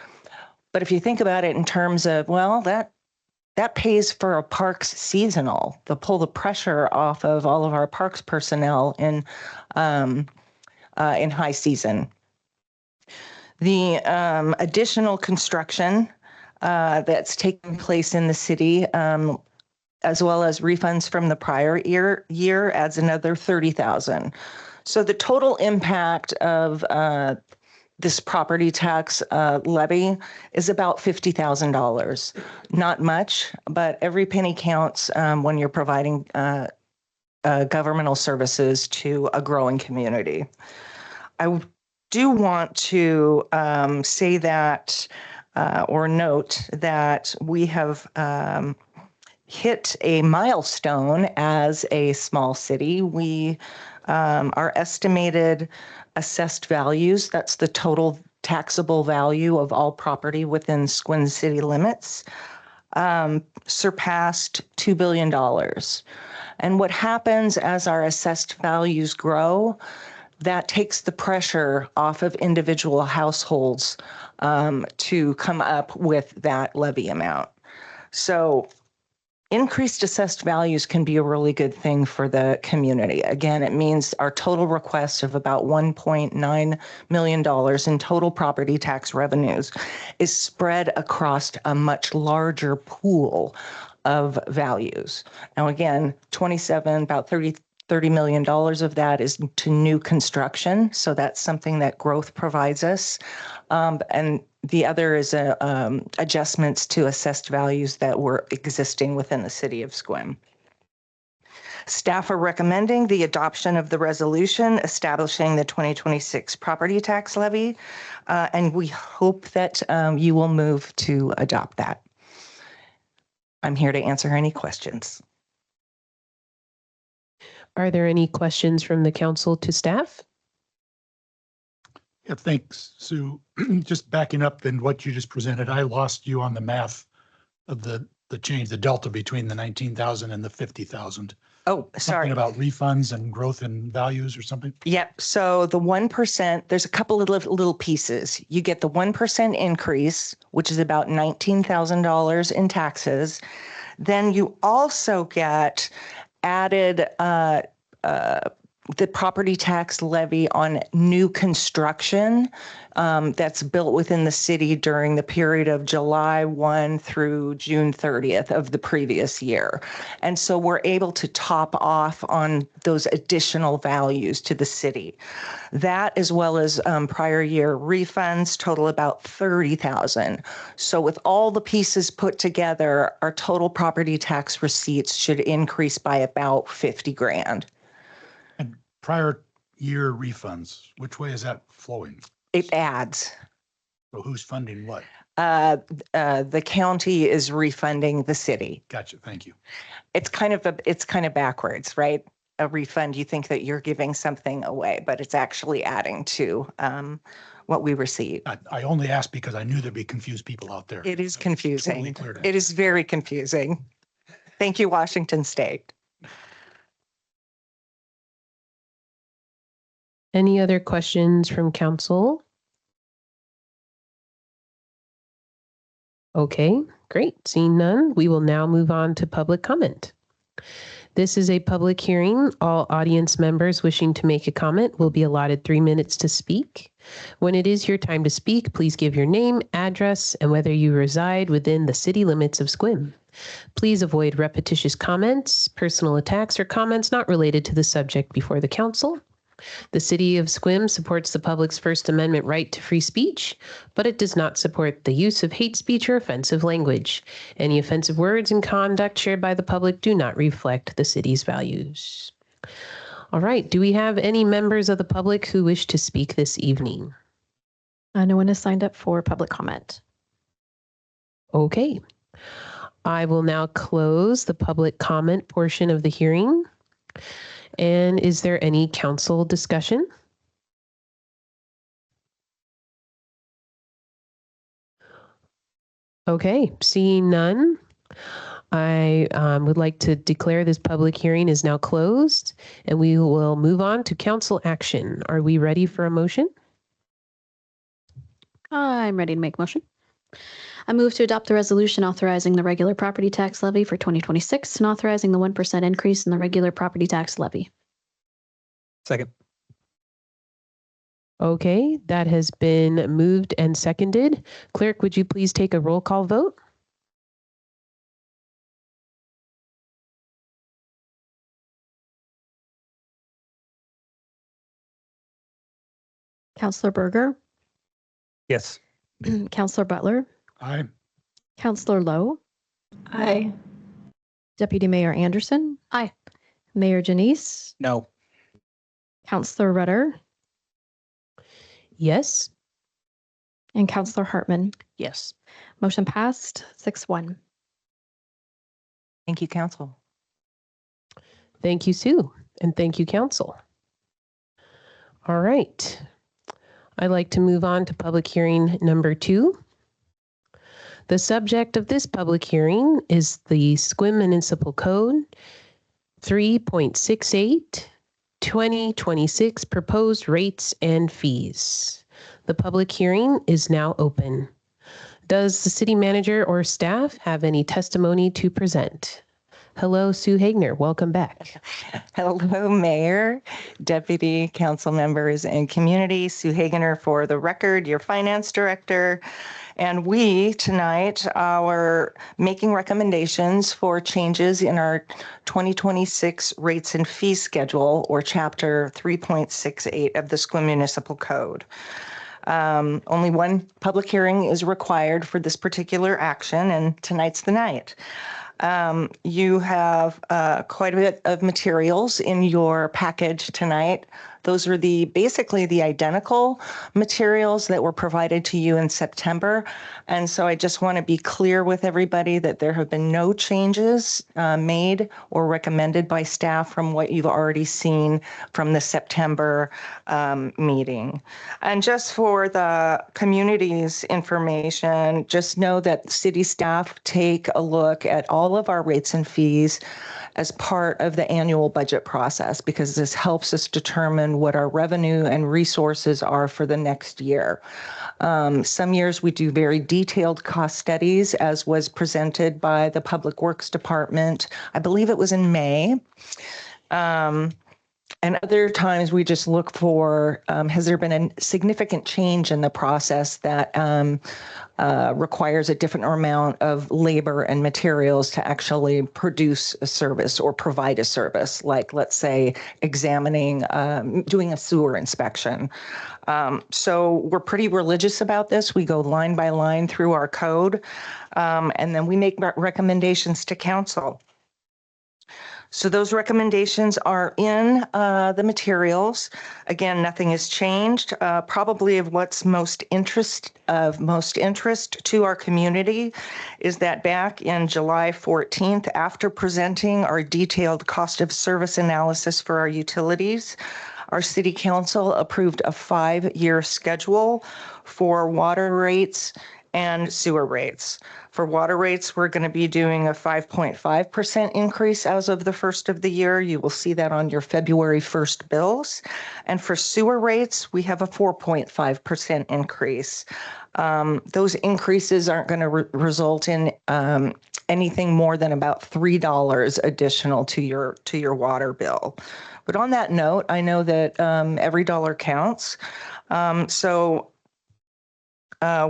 [SPEAKER 9] But if you think about it in terms of, well, that pays for a parks seasonal, to pull the pressure off of all of our parks personnel in high season. The additional construction that's taken place in the city, as well as refunds from the prior year adds another $30,000. So the total impact of this property tax levy is about $50,000. Not much, but every penny counts when you're providing governmental services to a growing community. I do want to say that or note that we have hit a milestone as a small city. We our estimated assessed values, that's the total taxable value of all property within Sequim city limits, surpassed $2 billion. And what happens as our assessed values grow, that takes the pressure off of individual households to come up with that levy amount. So increased assessed values can be a really good thing for the community. Again, it means our total request of about $1.9 million in total property tax revenues is spread across a much larger pool of values. Now, again, about $30 million of that is to new construction. So that's something that growth provides us. And the other is adjustments to assessed values that were existing within the city of Sequim. Staff are recommending the adoption of the resolution establishing the 2026 property tax levy, and we hope that you will move to adopt that. I'm here to answer any questions.
[SPEAKER 1] Are there any questions from the council to staff?
[SPEAKER 3] Yeah, thanks, Sue. Just backing up then what you just presented, I lost you on the math of the change, the delta between the 19,000 and the 50,000.
[SPEAKER 9] Oh, sorry.
[SPEAKER 3] Something about refunds and growth in values or something?
[SPEAKER 9] Yep. So the 1%, there's a couple of little pieces. You get the 1% increase, which is about $19,000 in taxes. Then you also get added the property tax levy on new construction that's built within the city during the period of July 1 through June 30th of the previous year. And so we're able to top off on those additional values to the city. That, as well as prior year refunds, total about $30,000. So with all the pieces put together, our total property tax receipts should increase by about 50 grand.
[SPEAKER 3] And prior year refunds, which way is that flowing?
[SPEAKER 9] It adds.
[SPEAKER 3] So who's funding what?
[SPEAKER 9] The county is refunding the city.
[SPEAKER 3] Gotcha. Thank you.
[SPEAKER 9] It's kind of backwards, right? A refund, you think that you're giving something away, but it's actually adding to what we receive.
[SPEAKER 3] I only asked because I knew there'd be confused people out there.
[SPEAKER 9] It is confusing.
[SPEAKER 3] Totally clear to me.
[SPEAKER 9] It is very confusing. Thank you, Washington State.
[SPEAKER 1] Any other questions from council? Okay, great. Seeing none, we will now move on to public comment. This is a public hearing. All audience members wishing to make a comment will be allotted 3 minutes to speak. When it is your time to speak, please give your name, address, and whether you reside within the city limits of Sequim. Please avoid repetitious comments, personal attacks, or comments not related to the subject before the council. The City of Sequim supports the public's First Amendment right to free speech, but it does not support the use of hate speech or offensive language. Any offensive words and conduct shared by the public do not reflect the city's values. All right, do we have any members of the public who wish to speak this evening?
[SPEAKER 2] No one has signed up for public comment.
[SPEAKER 1] Okay. I will now close the public comment portion of the hearing. And is there any council discussion? Okay, seeing none, I would like to declare this public hearing is now closed, and we will move on to council action. Are we ready for a motion?
[SPEAKER 4] I'm ready to make a motion. I move to adopt the resolution authorizing the regular property tax levy for 2026 and authorizing the 1% increase in the regular property tax levy.
[SPEAKER 10] Second.
[SPEAKER 1] Okay, that has been moved and seconded. Clerk, would you please take a roll call vote?
[SPEAKER 2] Councillor Berger,
[SPEAKER 10] Yes.
[SPEAKER 2] Councillor Butler,
[SPEAKER 3] Aye.
[SPEAKER 2] Councillor Lowe,
[SPEAKER 4] Aye.
[SPEAKER 2] Deputy Mayor Anderson.
[SPEAKER 4] Aye.
[SPEAKER 2] Mayor Janice,
[SPEAKER 10] No.
[SPEAKER 2] Councillor Rutter,
[SPEAKER 1] Yes.
[SPEAKER 2] and Councillor Hartman.
[SPEAKER 6] Yes.
[SPEAKER 2] Motion passed 6-1.
[SPEAKER 9] Thank you, council.
[SPEAKER 1] Thank you, Sue, and thank you, council. All right. I'd like to move on to public hearing number 2. The subject of this public hearing is the Sequim Municipal Code 3.68 2026 proposed rates and fees. The public hearing is now open. Does the city manager or staff have any testimony to present? Hello, Sue Hagner. Welcome back.
[SPEAKER 9] Hello, Mayor, Deputy Council members, and community. Sue Hagener for the record, your Finance Director. And we tonight are making recommendations for changes in our 2026 rates and fee schedule, or Chapter 3.68 of the Sequim Municipal Code. Only one public hearing is required for this particular action, and tonight's the night. You have quite a bit of materials in your package tonight. Those are basically the identical materials that were provided to you in September. And so I just want to be clear with everybody that there have been no changes made or recommended by staff from what you've already seen from the September meeting. And just for the community's information, just know that city staff take a look at all of our rates and fees as part of the annual budget process, because this helps us determine what our revenue and resources are for the next year. Some years we do very detailed cost studies, as was presented by the Public Works Department. I believe it was in May. And other times we just look for, has there been a significant change in the process that requires a different amount of labor and materials to actually produce a service or provide a service, like, let's say, examining, doing a sewer inspection. So we're pretty religious about this. We go line by line through our code, and then we make recommendations to council. So those recommendations are in the materials. Again, nothing has changed. Probably of what's most interest to our community is that back in July 14th, after presenting our detailed cost of service analysis for our utilities, our city council approved a 5-year schedule for water rates and sewer rates. For water rates, we're going to be doing a 5.5% increase as of the 1st of the year. You will see that on your February 1st bills. And for sewer rates, we have a 4.5% increase. Those increases aren't going to result in anything more than about $3 additional to your water bill. But on that note, I know that every dollar counts.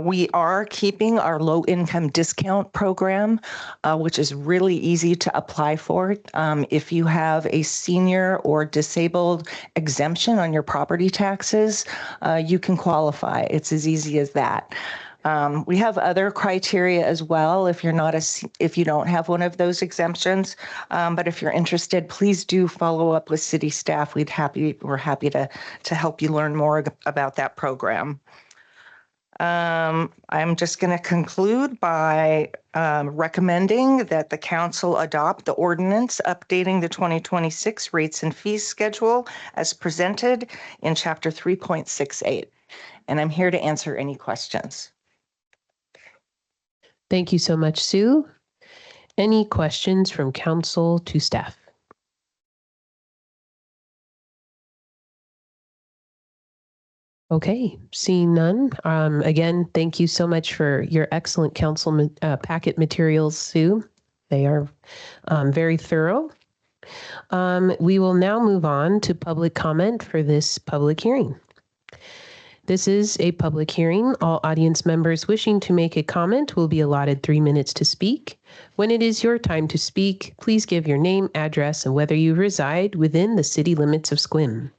[SPEAKER 9] We are keeping our low income discount program, which is really easy to apply for. If you have a senior or disabled exemption on your property taxes, you can qualify. It's as easy as that. We have other criteria as well if you don't have one of those exemptions. But if you're interested, please do follow up with city staff. We're happy to help you learn more about that program. I'm just going to conclude by recommending that the council adopt the ordinance updating the 2026 rates and fees schedule as presented in chapter 3.68. And I'm here to answer any questions.
[SPEAKER 1] Thank you so much, Sue. Any questions from council to staff? Okay, seeing none. Again, thank you so much for your excellent council packet materials, Sue. They are very thorough. We will now move on to public comment for this public hearing. This is a public hearing. All audience members wishing to make a comment will be allotted 3 minutes to speak. When it is your time to speak, please give your name, address, and whether you reside within the city limits of Sequim.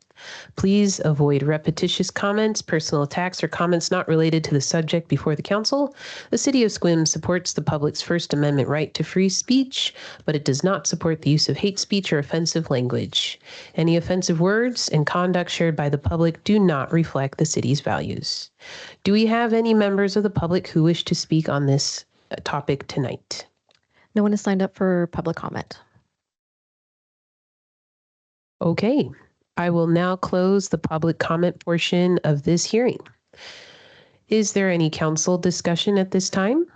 [SPEAKER 1] Please avoid repetitious comments, personal attacks, or comments not related to the subject before the council. The City of Sequim supports the public's First Amendment right to free speech, but it does not support the use of hate speech or offensive language. Any offensive words and conduct shared by the public do not reflect the city's values. Do we have any members of the public who wish to speak on this topic tonight?
[SPEAKER 2] No one has signed up for public comment.
[SPEAKER 1] Okay. I will now close the public comment portion of this hearing. Is there any council discussion at this time?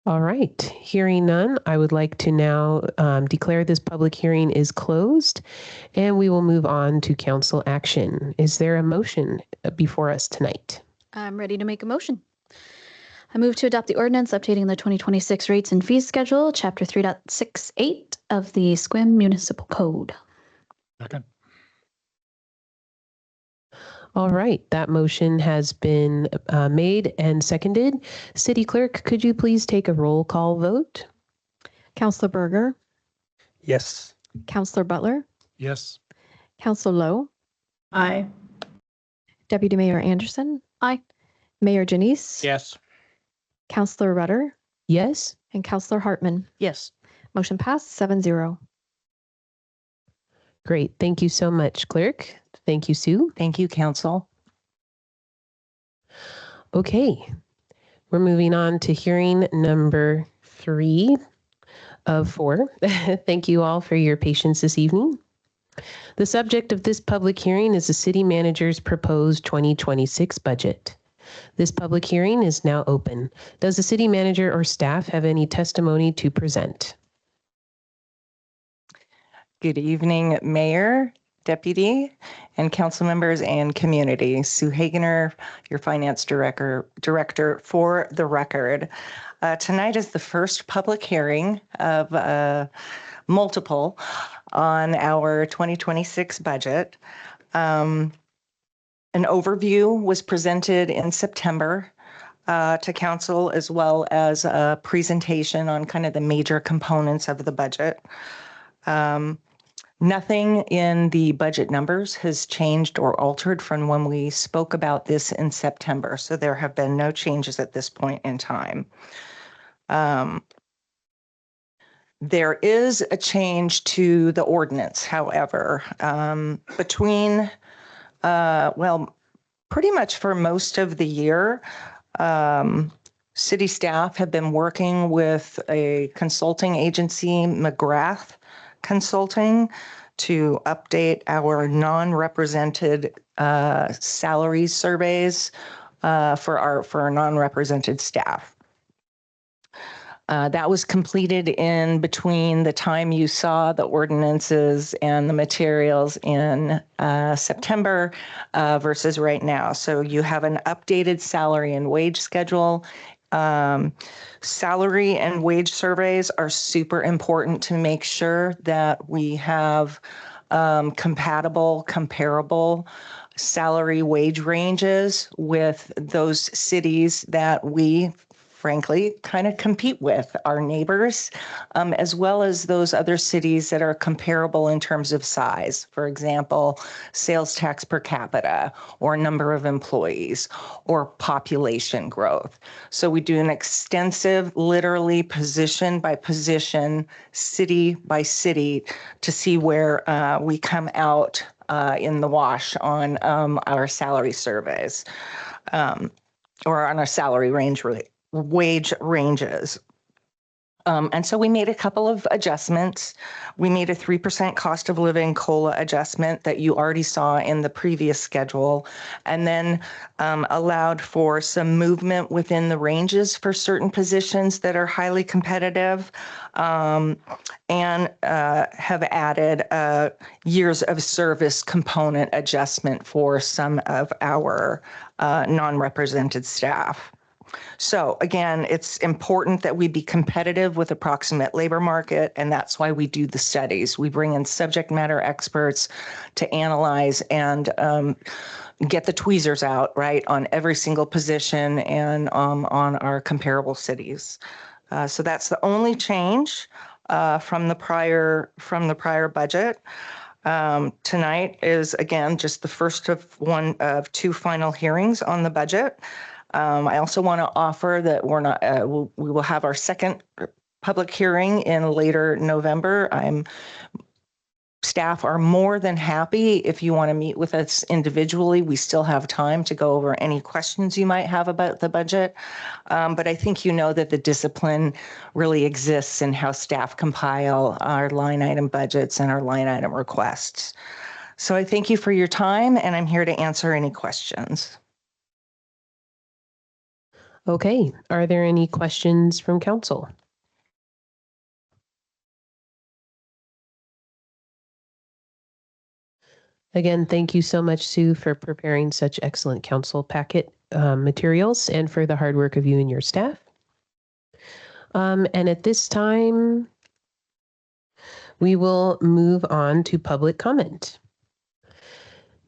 [SPEAKER 1] All right, hearing none, I would like to now declare this public hearing is closed, and we will move on to council action. Is there a motion before us tonight?
[SPEAKER 4] I'm ready to make a motion. I move to adopt the ordinance updating the 2026 rates and fees schedule, Chapter 3.68 of the Sequim Municipal Code.
[SPEAKER 3] Second.
[SPEAKER 1] All right, that motion has been made and seconded. City Clerk, could you please take a roll call vote?
[SPEAKER 2] Councillor Berger,
[SPEAKER 10] Yes.
[SPEAKER 2] Councillor Butler,
[SPEAKER 3] Yes.
[SPEAKER 2] Councillor Lowe,
[SPEAKER 11] Aye.
[SPEAKER 2] Deputy Mayor Anderson,
[SPEAKER 4] Aye.
[SPEAKER 2] Mayor Janice,
[SPEAKER 10] Yes.
[SPEAKER 2] Councillor Rudder,
[SPEAKER 1] Yes.
[SPEAKER 2] and Councillor Hartman.
[SPEAKER 6] Yes.
[SPEAKER 2] Motion passed 7-0.
[SPEAKER 1] Great. Thank you so much, Clerk. Thank you, Sue.
[SPEAKER 9] Thank you, Council.
[SPEAKER 1] Okay. We're moving on to hearing number 3 of 4. Thank you all for your patience this evening. The subject of this public hearing is the city manager's proposed 2026 budget. This public hearing is now open. Does the city manager or staff have any testimony to present?
[SPEAKER 9] Good evening, Mayor, Deputy, and council members and community. Sue Hagener, your finance director for the record. Tonight is the first public hearing of multiple on our 2026 budget. An overview was presented in September to council, as well as a presentation on kind of the major components of the budget. Nothing in the budget numbers has changed or altered from when we spoke about this in September, so there have been no changes at this point in time. There is a change to the ordinance, however, between, pretty much for most of the year, city staff have been working with a consulting agency, McGrath Consulting, to update our non-represented salary surveys for our non-represented staff. That was completed in between the time you saw the ordinances and the materials in September versus right now. So you have an updated salary and wage schedule. Salary and wage surveys are super important to make sure that we have comparable salary wage ranges with those cities that we frankly kind of compete with, our neighbors, as well as those other cities that are comparable in terms of size. For example, sales tax per capita, or number of employees, or population growth. So we do an extensive, literally position by position, city by city, to see where we come out in the wash on our salary surveys, or on our salary wage ranges. And so we made a couple of adjustments. We made a 3% cost of living COLA adjustment that you already saw in the previous schedule, and then allowed for some movement within the ranges for certain positions that are highly competitive, and have added a years of service component adjustment for some of our non-represented staff. So again, it's important that we be competitive with approximate labor market, and that's why we do the studies. We bring in subject matter experts to analyze and get the tweezers out, right, on every single position and on our comparable cities. So that's the only change from the prior budget. Tonight is, again, just the first of one of two final hearings on the budget. I also want to offer that we will have our second public hearing in later November. Staff are more than happy if you want to meet with us individually. We still have time to go over any questions you might have about the budget. But I think you know that the discipline really exists in how staff compile our line item budgets and our line item requests. So I thank you for your time, and I'm here to answer any questions.
[SPEAKER 1] Okay. Are there any questions from council? Again, thank you so much, Sue, for preparing such excellent council packet materials and for the hard work of you and your staff. And at this time, we will move on to public comment.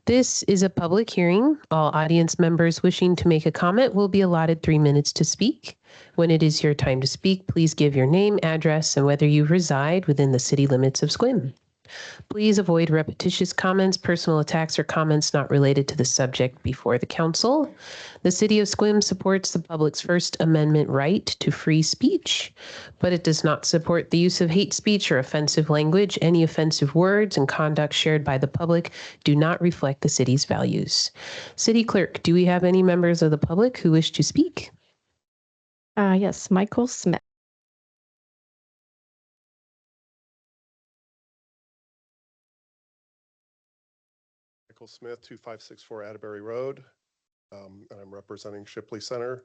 [SPEAKER 1] This is a public hearing. All audience members wishing to make a comment will be allotted 3 minutes to speak. When it is your time to speak, please give your name, address, and whether you reside within the city limits of Sequim. Please avoid repetitious comments, personal attacks, or comments not related to the subject before the council. The City of Sequim supports the public's First Amendment right to free speech, but it does not support the use of hate speech or offensive language. Any offensive words and conduct shared by the public do not reflect the city's values. City Clerk, do we have any members of the public who wish to speak?
[SPEAKER 2] Yes, Michael Smith.
[SPEAKER 8] Michael Smith, 2564 Atterbury Road, and I'm representing Shipley Center.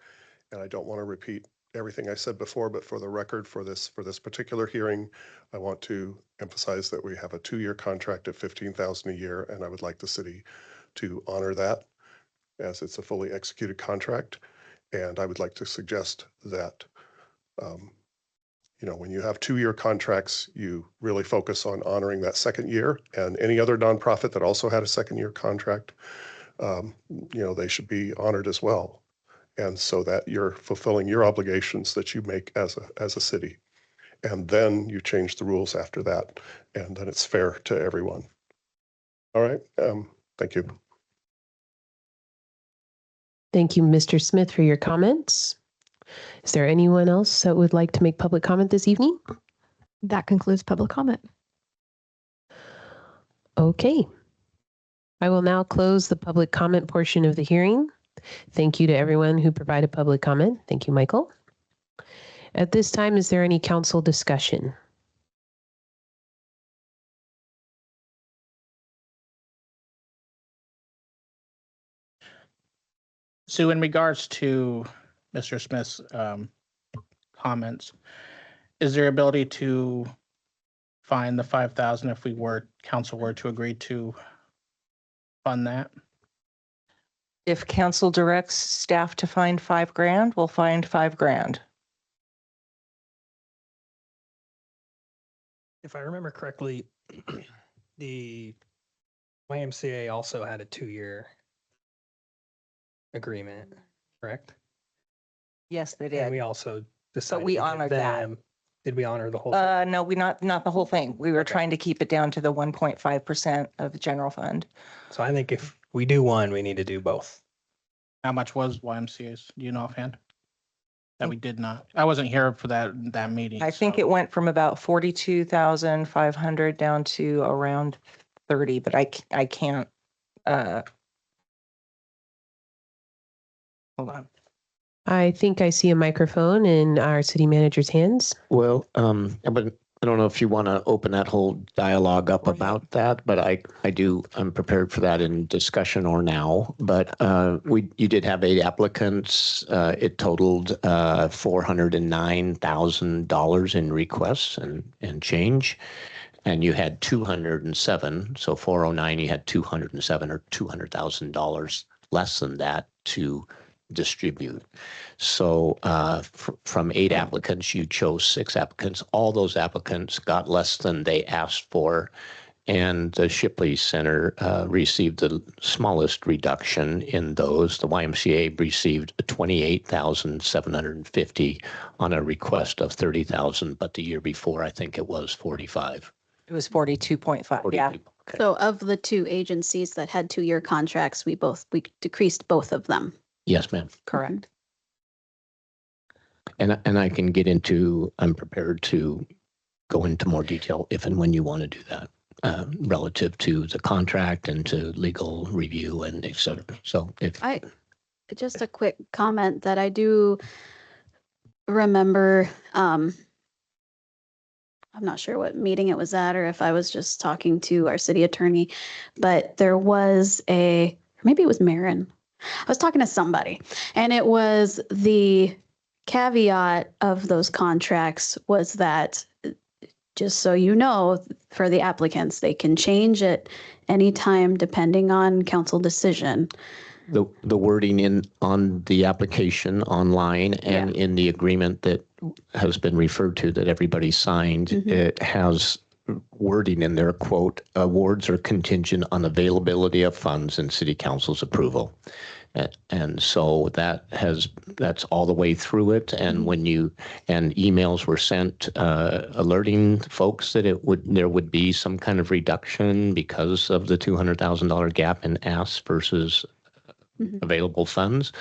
[SPEAKER 8] And I don't want to repeat everything I said before, but for the record, for this particular hearing, I want to emphasize that we have a 2-year contract at $15,000 a year, and I would like the city to honor that as it's a fully executed contract. And I would like to suggest that, when you have 2-year contracts, you really focus on honoring that second year, and any other nonprofit that also had a second-year contract, they should be honored as well. And so that you're fulfilling your obligations that you make as a city. And then you change the rules after that, and then it's fair to everyone. All right, thank you.
[SPEAKER 1] Thank you, Mr. Smith, for your comments. Is there anyone else that would like to make public comment this evening?
[SPEAKER 2] That concludes public comment.
[SPEAKER 1] Okay. I will now close the public comment portion of the hearing. Thank you to everyone who provided public comment. Thank you, Michael. At this time, is there any council discussion?
[SPEAKER 11] So in regards to Mr. Smith's comments, is there ability to find the 5,000 if council were to agree to fund that?
[SPEAKER 9] If council directs staff to find $5,000, we'll find $5,000.
[SPEAKER 10] If I remember correctly, the YMCA also had a 2-year agreement, correct?
[SPEAKER 9] Yes, they
[SPEAKER 10] And
[SPEAKER 9] did.
[SPEAKER 10] we also decided.
[SPEAKER 9] we
[SPEAKER 10] to give
[SPEAKER 9] honored that.
[SPEAKER 10] them- Did we honor the whole thing?
[SPEAKER 9] No, not the whole thing. We were trying to keep it down to the 1.5% of the general fund.
[SPEAKER 10] So I think if we do one, we need to do both.
[SPEAKER 11] How much was YMCA's? Do you know offhand? That we did not. I wasn't here for that meeting.
[SPEAKER 9] I think it went from about 42,500 down to around 30, but I can't, hold on.
[SPEAKER 1] I think I see a microphone in our city manager's hands.
[SPEAKER 12] Well, but I don't know if you want to open that whole dialogue up about that, but I'm prepared for that in discussion or now. But you did have 8 applicants. It totaled $409,000 in requests and change. And you had 207. So 409, you had 207 or $200,000 less than that to distribute. So from 8 applicants, you chose 6 applicants. All those applicants got less than they asked for. And the Shipley Center received the smallest reduction in those. The YMCA received $28,750 on a request of $30,000, but the year before, I think it was 45.
[SPEAKER 9] It was 42.5. Yeah.
[SPEAKER 12] Okay.
[SPEAKER 4] So of the 2 agencies that had 2-year contracts, we decreased both of them.
[SPEAKER 12] Yes, ma'am.
[SPEAKER 9] Correct.
[SPEAKER 12] And I can I'm prepared to go into more detail if and when you want to do that, relative to the contract and to legal review and et cetera. So
[SPEAKER 4] Just a quick comment that I do remember, I'm not sure what meeting it was at or if I was just talking to our city attorney, but there was maybe it was Marin. I was talking to somebody, and it was the caveat of those contracts was that, just so you know, for the applicants, they can change it anytime depending on council decision.
[SPEAKER 12] the wording on the application online and in the agreement that has been referred to that everybody signed, it has wording in there, quote, awards are contingent on availability of funds and city council's approval. And so that's all the way through it. And when and emails were sent alerting folks that there would be some kind of reduction because of the $200,000 gap in asks versus available funds.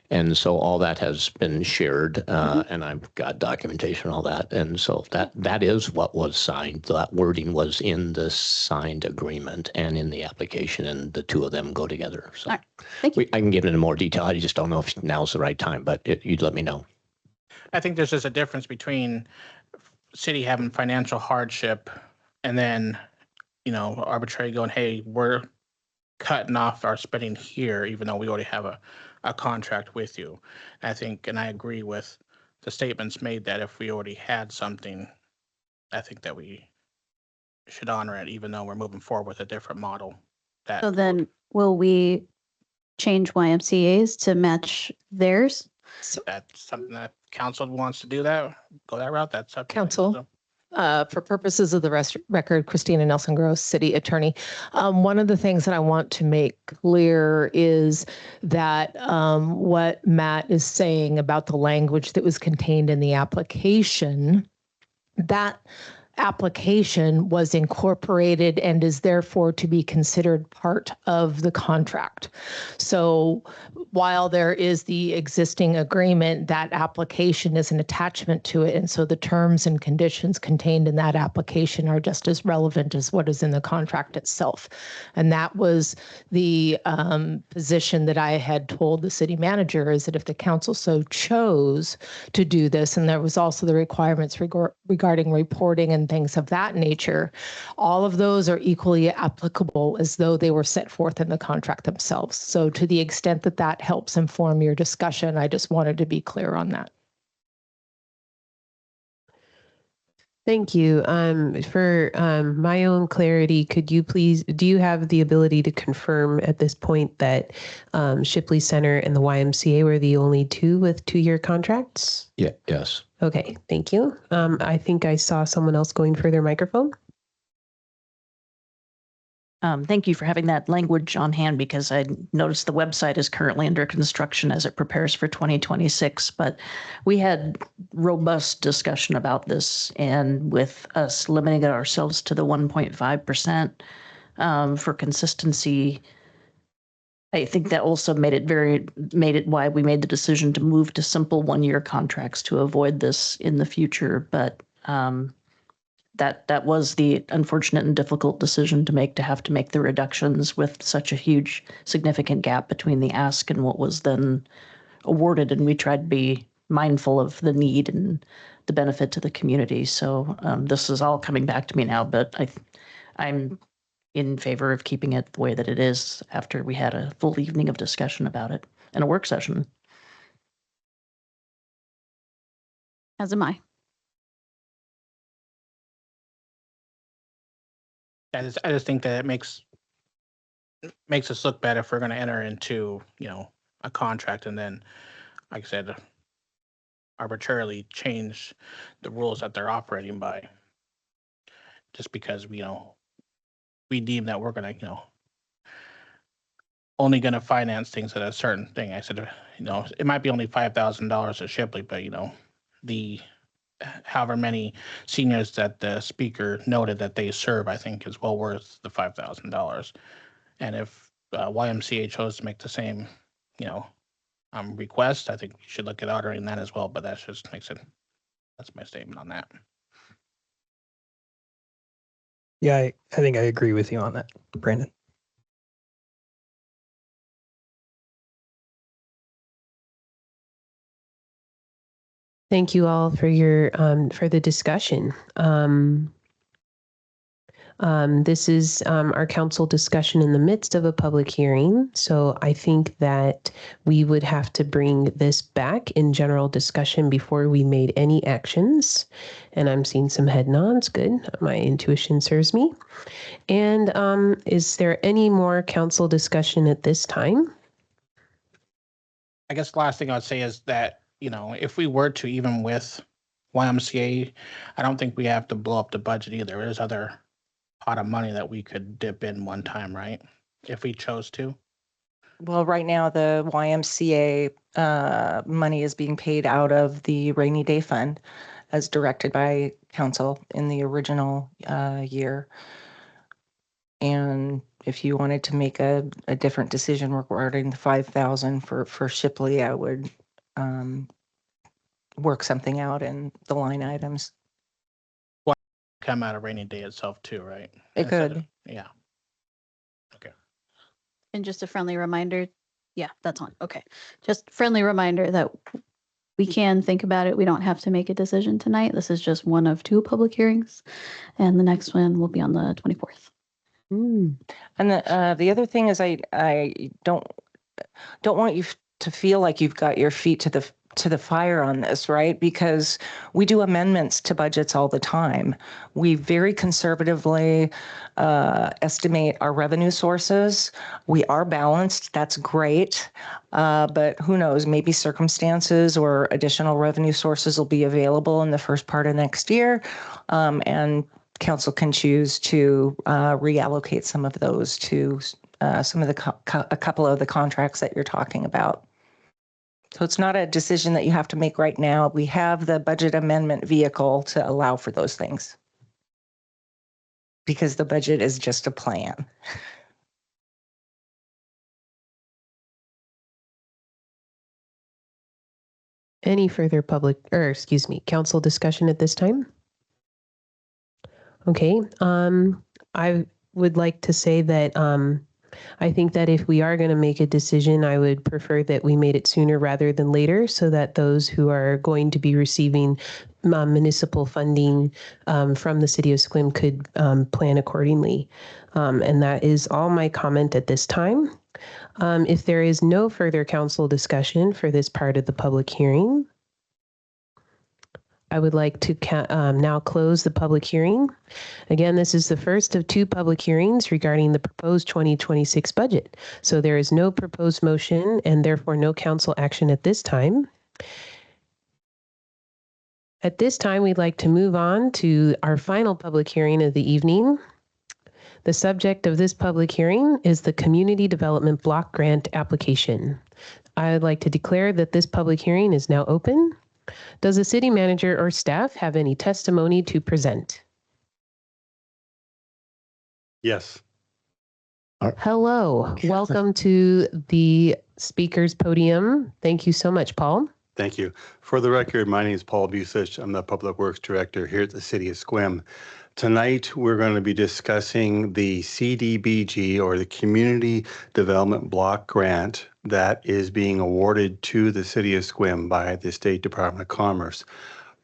[SPEAKER 12] And so all that has been shared, and I've got documentation on all that. And so that is what was signed. That wording was in the signed agreement and in the application, and the two of them go together. So
[SPEAKER 4] All right. Thank you.
[SPEAKER 12] I can get into more detail. I just don't know if now's the right time, but you'd let me know.
[SPEAKER 11] I think there's just a difference between city having financial hardship and then, arbitrarily going, hey, we're cutting off our spending here, even though we already have a contract with you. I think, and I agree with the statements made that if we already had something, I think that we should honor it, even though we're moving forward with a different model.
[SPEAKER 4] So then will we change YMCA's to match theirs?
[SPEAKER 11] That's something that council wants to do go that route. That's up to
[SPEAKER 13] Council.
[SPEAKER 11] them.
[SPEAKER 13] For purposes of the record, Christina Nelson Gross, City Attorney. One of the things that I want to make clear is that what Matt is saying about the language that was contained in the application, that application was incorporated and is therefore to be considered part of the contract. So while there is the existing agreement, that application is an attachment to it. And so the terms and conditions contained in that application are just as relevant as what is in the contract itself. And that was the position that I had told the city manager, is that if the council so chose to do this, and there was also the requirements regarding reporting and things of that nature, all of those are equally applicable as though they were set forth in the contract themselves. So to the extent that that helps inform your discussion, I just wanted to be clear on that.
[SPEAKER 1] Thank you. For my own clarity, could you please, do you have the ability to confirm at this point that Shipley Center and the YMCA were the only two with 2-year contracts?
[SPEAKER 12] Yeah. Yes.
[SPEAKER 1] Okay, thank you. I think I saw someone else going for their microphone.
[SPEAKER 14] Thank you for having that language on hand, because I noticed the website is currently under construction as it prepares for 2026. But we had robust discussion about this, and with us limiting ourselves to the 1.5% for consistency, I think that also made it why we made the decision to move to simple 1-year contracts to avoid this in the future. But that was the unfortunate and difficult decision to have to make the reductions with such a huge, significant gap between the ask and what was then awarded. And we tried to be mindful of the need and the benefit to the community. So this is all coming back to me now, but I'm in favor of keeping it the way that it is after we had a full evening of discussion about it and a work session.
[SPEAKER 4] As am I.
[SPEAKER 11] I just think that it makes us look bad if we're going to enter into, a contract and then, like I said, arbitrarily change the rules that they're operating by, just because we deem that we're going to, only going to finance things at a certain thing. I said, it might be only $5,000 at Shipley, but the however many seniors that the speaker noted that they serve, I think is well worth the $5,000. And if YMCA chose to make the same, request, I think we should look at honoring that as well. But that's my statement on that.
[SPEAKER 10] Yeah, I think I agree with you on that, Brandon.
[SPEAKER 1] Thank you all for your for the discussion. This is our council discussion in the midst of a public hearing. So I think that we would have to bring this back in general discussion before we made any actions. And I'm seeing some head nods. Good. My intuition serves me. And is there any more council discussion at this time?
[SPEAKER 11] I guess the last thing I'd say is that, if we were to, even with YMCA, I don't think we have to blow up the budget either. There's other pot of money that we could dip in one time, right? If we chose to.
[SPEAKER 9] Well, right now, the YMCA money is being paid out of the rainy day fund as directed by council in the original year. And if you wanted to make a different decision regarding the 5,000 for Shipley, I would work something out in the line items.
[SPEAKER 11] Come out of rainy day itself too, right?
[SPEAKER 9] It
[SPEAKER 11] Instead
[SPEAKER 9] could.
[SPEAKER 11] of- Yeah. Okay.
[SPEAKER 4] And just a friendly reminder, yeah, that's on. Okay. Just friendly reminder that we can think about it. We don't have to make a decision tonight. This is just one of 2 public hearings, and the next one will be on the 24th.
[SPEAKER 9] And the other thing is I don't want you to feel like you've got your feet to the fire on this, right? Because we do amendments to budgets all the time. We very conservatively estimate our revenue sources. We are balanced. That's great. But who knows, maybe circumstances or additional revenue sources will be available in the first part of next year. And council can choose to reallocate some of those to some of a couple of the contracts that you're talking about. So it's not a decision that you have to make right now. We have the budget amendment vehicle to allow for those things. Because the budget is just a plan.
[SPEAKER 1] Any further council discussion at this time? Okay, I would like to say that I think that if we are going to make a decision, I would prefer that we made it sooner rather than later so that those who are going to be receiving municipal funding from the city of Sequim could plan accordingly. And that is all my comment at this time. If there is no further council discussion for this part of the public hearing, I would like to now close the public hearing. Again, this is the first of 2 public hearings regarding the proposed 2026 budget. So there is no proposed motion and therefore no council action at this time. At this time, we'd like to move on to our final public hearing of the evening. The subject of this public hearing is the Community Development Block Grant application. I would like to declare that this public hearing is now open. Does the city manager or staff have any testimony to present?
[SPEAKER 15] Yes.
[SPEAKER 1] Hello, welcome to the speaker's podium. Thank you so much, Paul.
[SPEAKER 15] Thank you. For the record, my name is Paul Busich. I'm the Public Works Director here at the City of Sequim. Tonight, we're going to be discussing the CDBG, or the Community Development Block Grant, that is being awarded to the City of Sequim by the State Department of Commerce.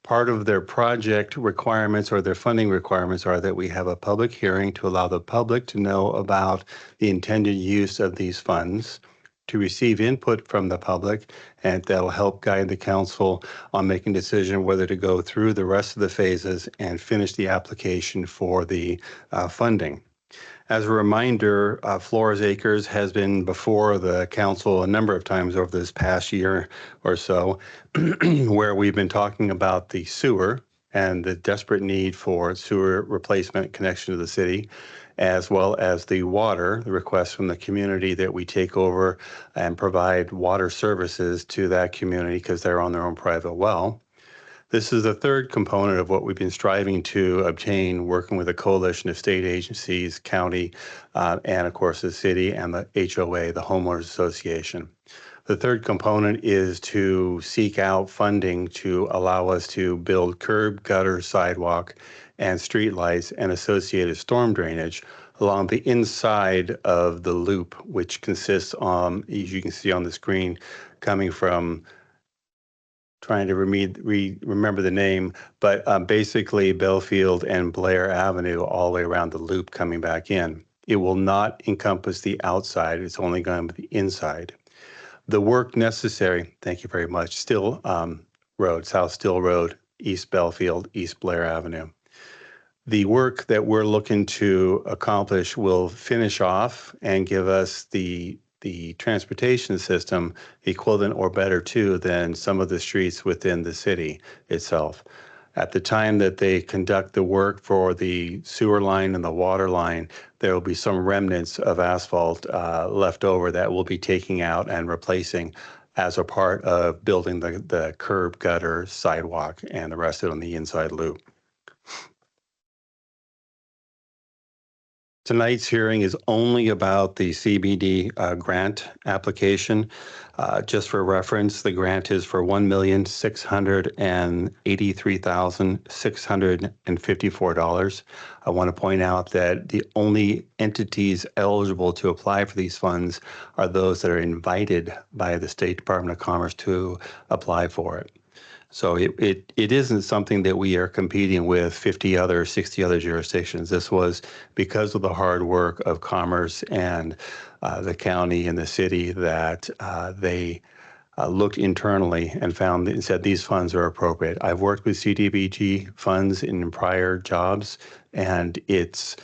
[SPEAKER 15] Part of their project requirements or their funding requirements are that we have a public hearing to allow the public to know about the intended use of these funds, to receive input from the public, and that'll help guide the council on making a decision whether to go through the rest of the phases and finish the application for the funding. As a reminder, Flores Acres has been before the council a number of times over this past year or so, where we've been talking about the sewer and the desperate need for sewer replacement connection to the city, as well as the water, the request from the community that we take over and provide water services to that community because they're on their own private well. This is the third component of what we've been striving to obtain, working with a coalition of state agencies, county, and of course the city and the HOA, the Homeowners Association. The third component is to seek out funding to allow us to build curb, gutter, sidewalk, and streetlights and associated storm drainage along the inside of the loop, which consists, as you can see on the screen, coming from, trying to remember the name, but basically Belfield and Blair Avenue all the way around the loop coming back in. It will not encompass the outside. It's only going to be the inside. The work necessary, thank you very much, Still Road, South Still Road, East Belfield, East Blair Avenue. The work that we're looking to accomplish will finish off and give us the transportation system equivalent or better to than some of the streets within the city itself. At the time that they conduct the work for the sewer line and the water line, there will be some remnants of asphalt left over that we'll be taking out and replacing as a part of building the curb, gutter, sidewalk, and the rest of it on the inside loop. Tonight's hearing is only about the CBD grant application. Just for reference, the grant is for $1,683,654. I want to point out that the only entities eligible to apply for these funds are those that are invited by the State Department of Commerce to apply for it. So it isn't something that we are competing with 60 other jurisdictions. This was because of the hard work of Commerce and the county and the city that they looked internally and found and said these funds are appropriate. I've worked with CDBG funds in prior jobs, and it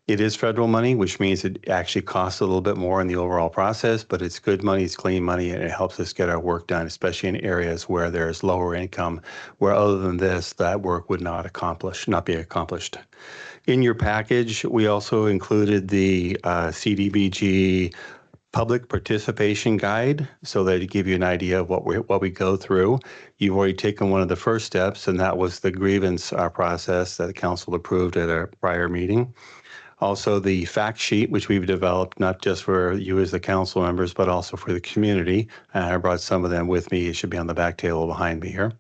[SPEAKER 15] is federal money, which means it actually costs a little bit more in the overall process, but it's good money, it's clean money, and it helps us get our work done, especially in areas where there's lower income, where other than this, that work would not be accomplished. In your package, we also included the CDBG public participation guide so that it give you an idea of what we go through. You've already taken one of the first steps, and that was the grievance process that the council approved at a prior meeting. Also, the fact sheet, which we've developed not just for you as the council members, but also for the community. I brought some of them with me. It should be on the back table behind me here.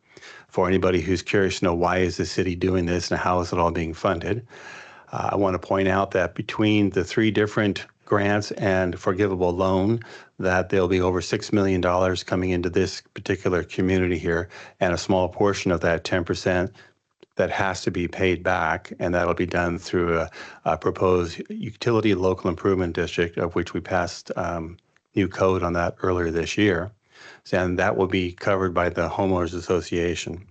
[SPEAKER 15] For anybody who's curious to know why is the city doing this and how is it all being funded. I want to point out that between the 3 different grants and forgivable loan, that there'll be over $6 million coming into this particular community here, and a small portion of that 10% that has to be paid back, and that'll be done through a proposed utility local improvement district, of which we passed new code on that earlier this year. And that will be covered by the homeowners association.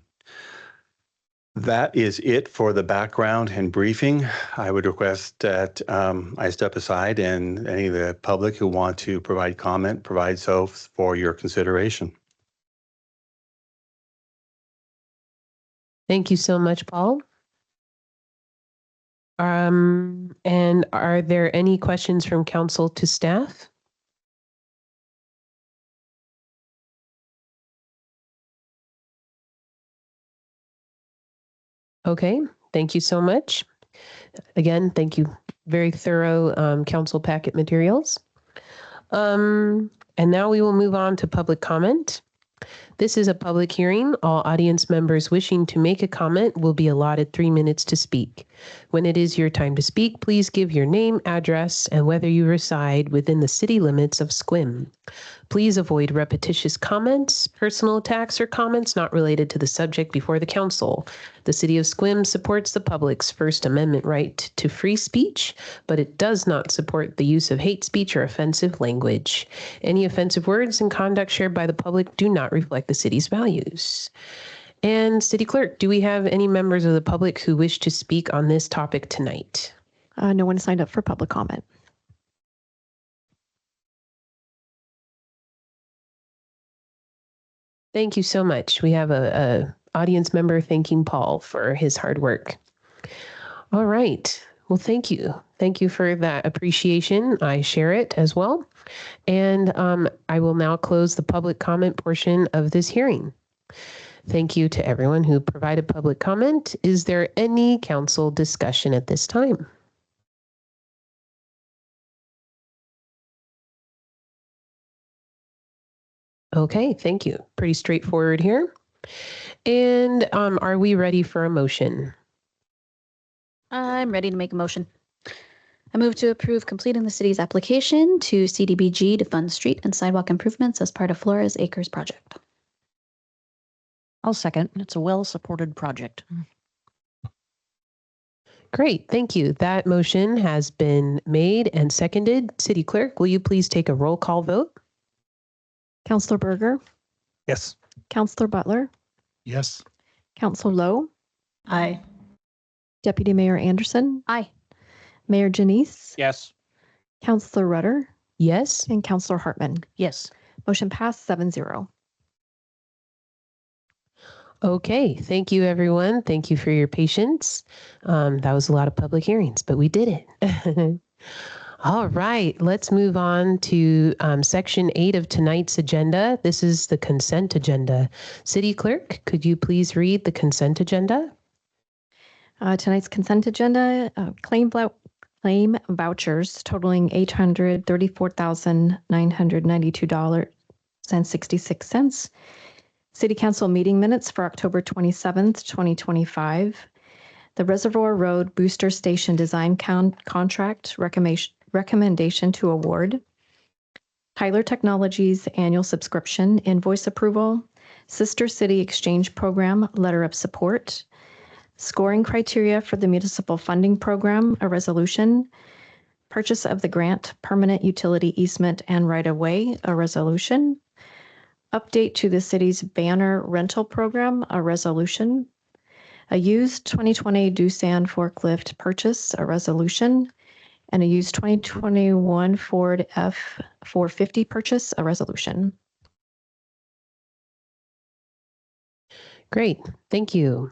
[SPEAKER 15] That is it for the background and briefing. I would request that I step aside, and any of the public who want to provide comment, provide so for your consideration.
[SPEAKER 1] Thank you so much, Paul. And are there any questions from council to staff? Okay, thank you so much. Again, thank you. Very thorough council packet materials. And now we will move on to public comment. This is a public hearing. All audience members wishing to make a comment will be allotted 3 minutes to speak. When it is your time to speak, please give your name, address, and whether you reside within the city limits of Sequim. Please avoid repetitious comments, personal attacks, or comments not related to the subject before the council. The city of Sequim supports the public's First Amendment right to free speech, but it does not support the use of hate speech or offensive language. Any offensive words and conduct shared by the public do not reflect the city's values. And City Clerk, do we have any members of the public who wish to speak on this topic tonight?
[SPEAKER 2] No one signed up for public comment.
[SPEAKER 1] Thank you so much. We have a audience member thanking Paul for his hard work. All right. Well, thank you. Thank you for that appreciation. I share it as well. And I will now close the public comment portion of this hearing. Thank you to everyone who provided public comment. Is there any council discussion at this time? Okay, thank you. Pretty straightforward here. And are we ready for a motion?
[SPEAKER 4] I'm ready to make a motion. I move to approve completing the city's application to CDBG to fund street and sidewalk improvements as part of Flores Acres project.
[SPEAKER 14] I'll second. It's a well-supported project.
[SPEAKER 1] Great, thank you. That motion has been made and seconded. City Clerk, will you please take a roll call vote?
[SPEAKER 2] Councilor Berger,
[SPEAKER 10] Yes.
[SPEAKER 2] Councilor Butler,
[SPEAKER 3] Yes.
[SPEAKER 2] Councilor Lowe,
[SPEAKER 14] Aye.
[SPEAKER 2] Deputy Mayor Anderson,
[SPEAKER 4] Aye.
[SPEAKER 2] Mayor Janice,
[SPEAKER 11] Yes.
[SPEAKER 2] Councilor Rudder,
[SPEAKER 1] Yes.
[SPEAKER 2] and Councilor Hartman.
[SPEAKER 14] Yes.
[SPEAKER 2] Motion passed 7-0.
[SPEAKER 1] Okay, thank you, everyone. Thank you for your patience. That was a lot of public hearings, but we did it. All right, let's move on to section 8 of tonight's agenda. This is the consent agenda. City Clerk, could you please read the consent agenda?
[SPEAKER 2] Tonight's consent agenda, claim vouchers totaling $834,992.66. City Council meeting minutes for October 27th, 2025. The Reservoir Road Booster Station Design Contract Recommendation to Award. Tyler Technologies Annual Subscription Invoice Approval. Sister City Exchange Program Letter of Support. Scoring criteria for the Municipal Funding Program, a resolution. Purchase of the grant, permanent utility easement and right-of-way, a resolution. Update to the city's banner rental program, a resolution. A used 2020 Doosan forklift purchase, a resolution. And a used 2021 Ford F450 purchase, a resolution.
[SPEAKER 1] Great, thank you.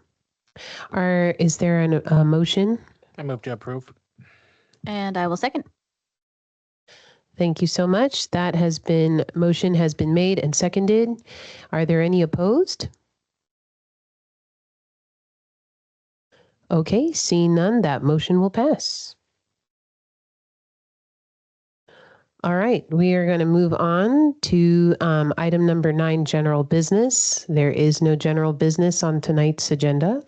[SPEAKER 1] Is there a motion?
[SPEAKER 11] I move to approve.
[SPEAKER 4] And I will second.
[SPEAKER 1] Thank you so much. Motion has been made and seconded. Are there any opposed? Okay, seeing none, that motion will pass. All right, we are going to move on to item number 9, general business. There is no general business on tonight's agenda.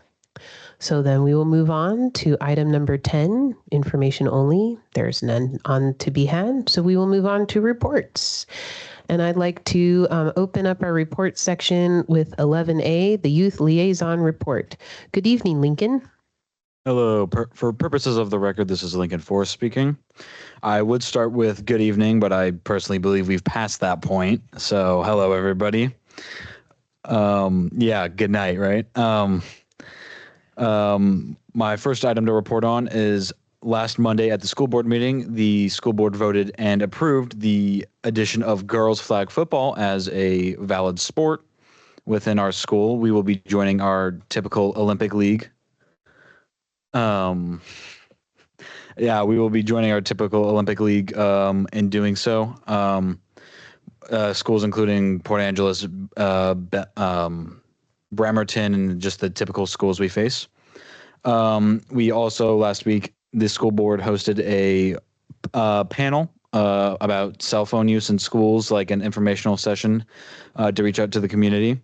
[SPEAKER 1] So then we will move on to item number 10, information only. There's none on to be had. So we will move on to reports. And I'd like to open up our report section with 11A, the Youth Liaison Report. Good evening, Lincoln.
[SPEAKER 16] Hello. For purposes of the record, this is Lincoln Forrest speaking. I would start with good evening, but I personally believe we've passed that point. So hello, everybody. Yeah, good night, right? My first item to report on is last Monday at the school board meeting, the school board voted and approved the addition of girls flag football as a valid sport within our school. We will be joining our typical Olympic league. Yeah, we will be joining our typical Olympic league in doing so. Schools including Port Angeles, Bremerton, and just the typical schools we face. We also, last week, the school board hosted a panel about cell phone use in schools, like an informational session to reach out to the community.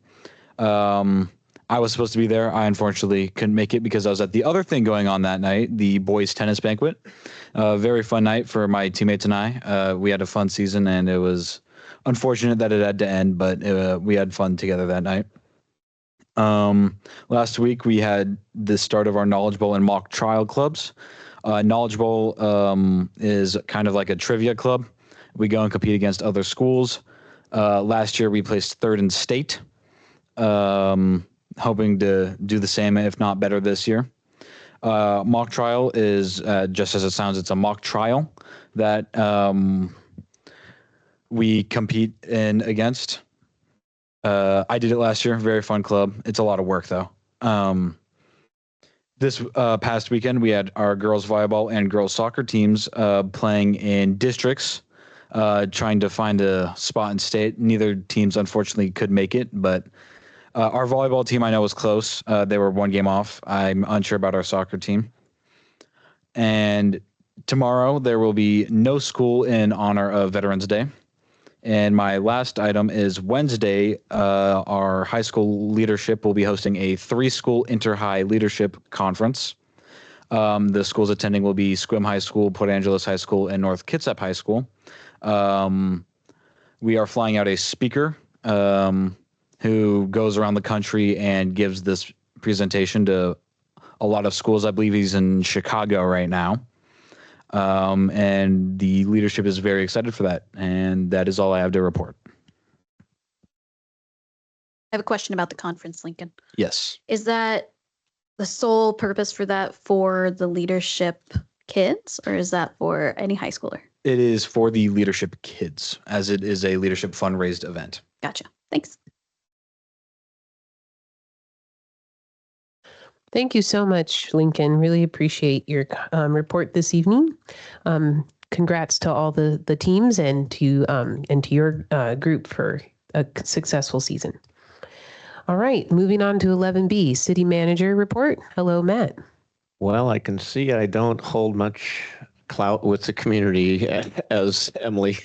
[SPEAKER 16] I was supposed to be there. I unfortunately couldn't make it because I was at the other thing going on that night, the boys tennis banquet. Very fun night for my teammates and I. We had a fun season, and it was unfortunate that it had to end, but we had fun together that night. Last week we had the start of our Knowledge Bowl and mock trial clubs. Knowledge Bowl is kind of like a trivia club. We go and compete against other schools. Last year we placed 3rd in state. Hoping to do the same, if not better, this year. Mock trial is just as it sounds. It's a mock trial that we compete in against. I did it last year. Very fun club. It's a lot of work though. This past weekend, we had our girls volleyball and girls soccer teams playing in districts, trying to find a spot in state. Neither teams, unfortunately, could make it, but our volleyball team I know was close. They were 1 game off. I'm unsure about our soccer team. And tomorrow, there will be no school in honor of Veterans Day. And my last item is Wednesday, our high school leadership will be hosting a 3-school inter-high leadership conference. The schools attending will be Sequim High School, Port Angeles High School, and North Kitsap High School. We are flying out a speaker who goes around the country and gives this presentation to a lot of schools. I believe he's in Chicago right now. And the leadership is very excited for that. And that is all I have to report.
[SPEAKER 4] I have a question about the conference, Lincoln.
[SPEAKER 16] Yes.
[SPEAKER 4] Is that the sole purpose for that for the leadership kids, or is that for any high schooler?
[SPEAKER 16] It is for the leadership kids, as it is a leadership fundraised event.
[SPEAKER 4] Gotcha. Thanks.
[SPEAKER 1] Thank you so much, Lincoln. Really appreciate your report this evening. Congrats to all the teams and to your group for a successful season. All right, moving on to 11B, City Manager Report. Hello, Matt.
[SPEAKER 12] Well, I can see I don't hold much clout with the community as Emily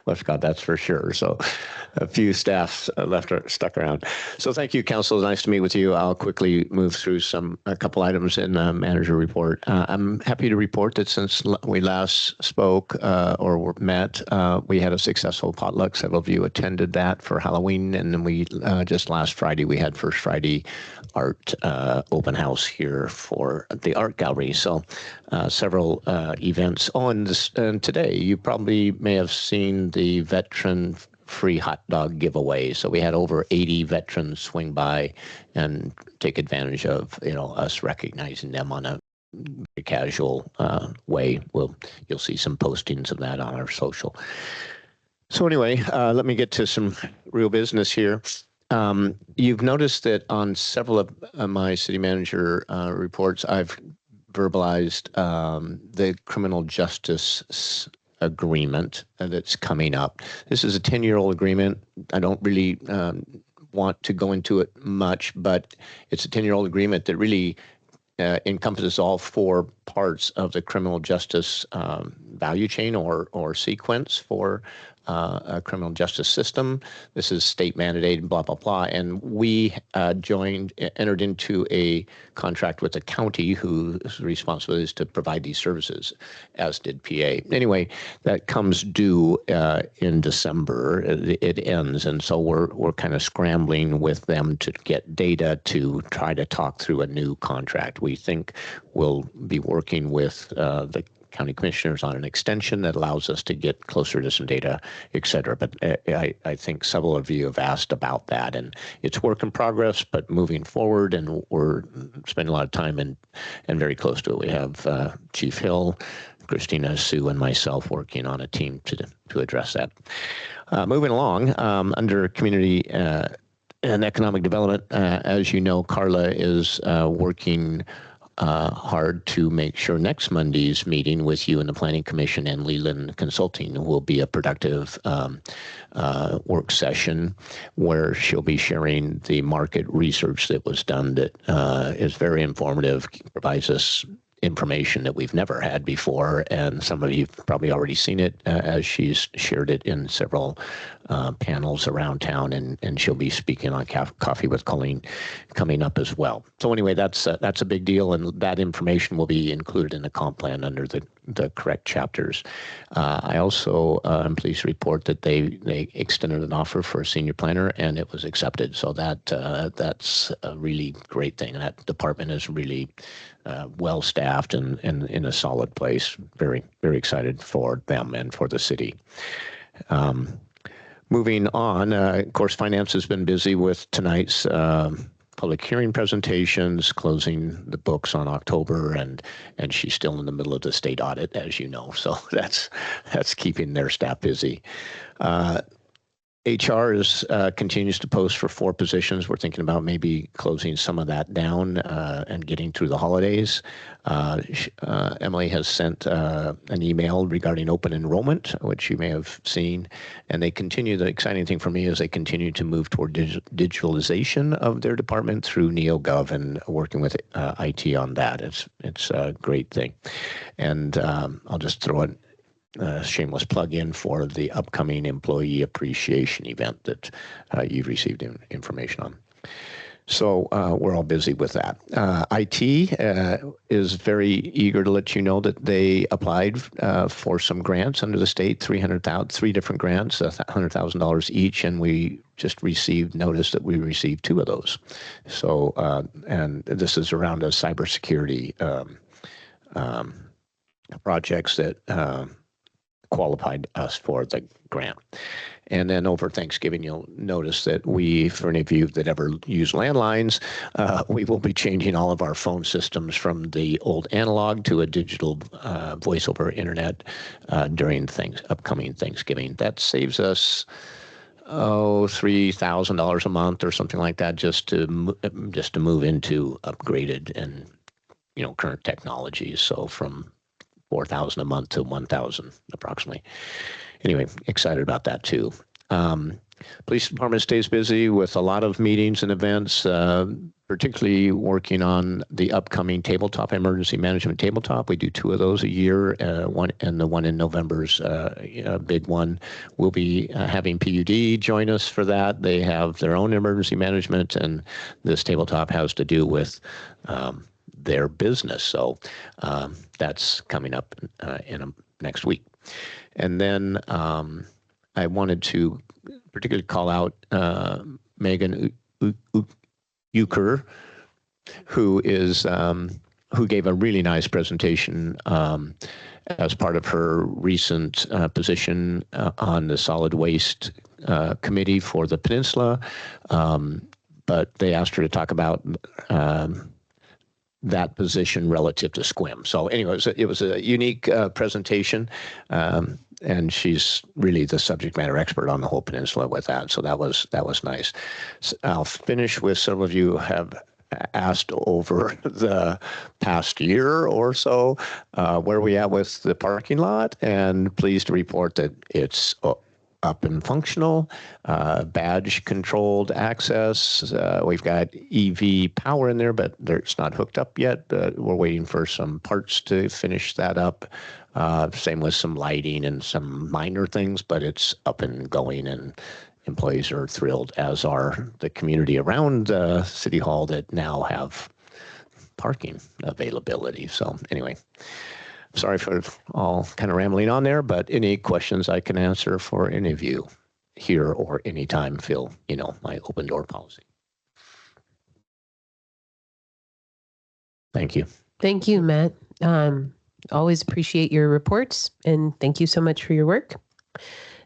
[SPEAKER 12] Westcott, that's for sure. So a few staffs stuck around. So thank you, Council. Nice to meet with you. I'll quickly move through a couple items in the manager report. I'm happy to report that since we last spoke or met, we had a successful potluck. Several of you attended that for Halloween. And then we just last Friday, we had First Friday art open house here for the art gallery. So several events. Oh, and today you probably may have seen the veteran free hot dog giveaway. So we had over 80 veterans swing by and take advantage of us recognizing them on a very casual way. You'll see some postings of that on our social. So anyway, let me get to some real business here. You've noticed that on several of my city manager reports, I've verbalized the criminal justice agreement that's coming up. This is a 10-year-old agreement. I don't really want to go into it much, but it's a 10-year-old agreement that really encompasses all four parts of the criminal justice value chain or sequence for a criminal justice system. This is state mandated, blah, blah, blah. And we entered into a contract with the county whose responsibility is to provide these services, as did PA. Anyway, that comes due in December. It ends. And so we're kind of scrambling with them to get data to try to talk through a new contract. We think we'll be working with the county commissioners on an extension that allows us to get closer to some data, et cetera. But I think several of you have asked about that, and it's work in progress, but moving forward, and we're spending a lot of time and very close to it. We have Chief Hill, Christina, Sue, and myself working on a team to address that. Moving along, under community and economic development, as you know, Carla is working hard to make sure next Monday's meeting with you and the Planning Commission and Leland Consulting will be a productive work session where she'll be sharing the market research that was done that is very informative, provides us information that we've never had before, and some of you've probably already seen it as she's shared it in several panels around town, and she'll be speaking on Coffee with Colleen coming up as well. So anyway, that's a big deal, and that information will be included in the comp plan under the correct chapters. I also am pleased to report that they extended an offer for a senior planner, and it was accepted. So that's a really great thing. That department is really well staffed and in a solid place. Very, very excited for them and for the city. Moving on, of course, finance has been busy with tonight's public hearing presentations, closing the books on October, and she's still in the middle of the state audit, as you know. So that's keeping their staff busy. HR continues to post for 4 positions. We're thinking about maybe closing some of that down and getting through the holidays. Emily has sent an email regarding open enrollment, which you may have seen. And they continue, the exciting thing for me is they continue to move toward digitalization of their department through NeoGov and working with IT on that. It's a great thing. And I'll just throw it. Shameless plug-in for the upcoming employee appreciation event that you've received information on. So we're all busy with that. IT is very eager to let you know that they applied for some grants under the state, 3 different grants, $100,000 each, and we just received notice that we received 2 of those. So, and this is around a cybersecurity projects that qualified us for the grant. And then over Thanksgiving, you'll notice that we, for any of you that ever use landlines, we will be changing all of our phone systems from the old analog to a digital voice over internet during upcoming Thanksgiving. That saves us $3,000 a month or something like that, just to move into upgraded and current technologies. So from 4,000 a month to 1,000 approximately. Anyway, excited about that too. Police department stays busy with a lot of meetings and events, particularly working on the upcoming tabletop, emergency management tabletop. We do 2 of those a year. One and the one in November's a big one. We'll be having PUD join us for that. They have their own emergency management, and this tabletop has to do with their business. So that's coming up next week. And then I wanted to particularly call out Megan Euchre, who gave a really nice presentation as part of her recent position on the solid waste committee for the peninsula. But they asked her to talk about that position relative to SQUIM. So anyway, it was a unique presentation. And she's really the subject matter expert on the whole peninsula with that. So that was nice. So I'll finish with some of you have asked over the past year or so where we at with the parking lot, and pleased to report that it's up and functional, badge controlled access. We've got EV power in there, but it's not hooked up yet. We're waiting for some parts to finish that up. Same with some lighting and some minor things, but it's up and going, and employees are thrilled, as are the community around City Hall that now have parking availability. So anyway, sorry for all kind of rambling on there, but any questions I can answer for any of you here or anytime, feel, my open door policy. Thank you.
[SPEAKER 1] Thank you, Matt. Always appreciate your reports, and thank you so much for your work.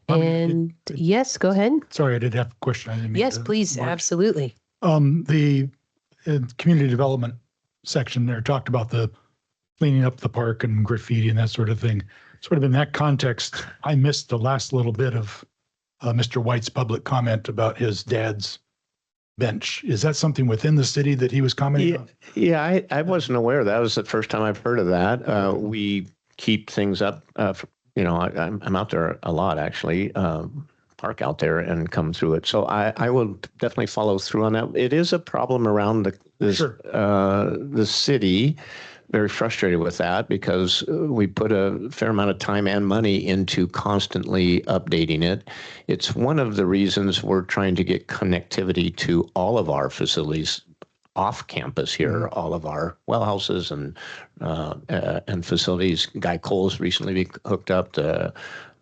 [SPEAKER 1] And yes, go ahead.
[SPEAKER 3] Sorry, I did have a question. I didn't mean
[SPEAKER 1] Yes,
[SPEAKER 3] to
[SPEAKER 1] please.
[SPEAKER 3] barge.
[SPEAKER 1] Absolutely.
[SPEAKER 3] The community development section there talked about the cleaning up the park and graffiti and that sort of thing. Sort of in that context, I missed the last little bit of Mr. White's public comment about his dad's bench. Is that something within the city that he was commenting on?
[SPEAKER 12] Yeah, I wasn't aware of that. That was the first time I've heard of that. We keep things up. I'm out there a lot, actually. Park out there and come through it. So I will definitely follow through on that. It is a problem around the city. Very frustrated with that because we put a fair amount of time and money into constantly updating it. It's one of the reasons we're trying to get connectivity to all of our facilities off campus here, all of our well houses and facilities. Guy Cole's recently hooked up. The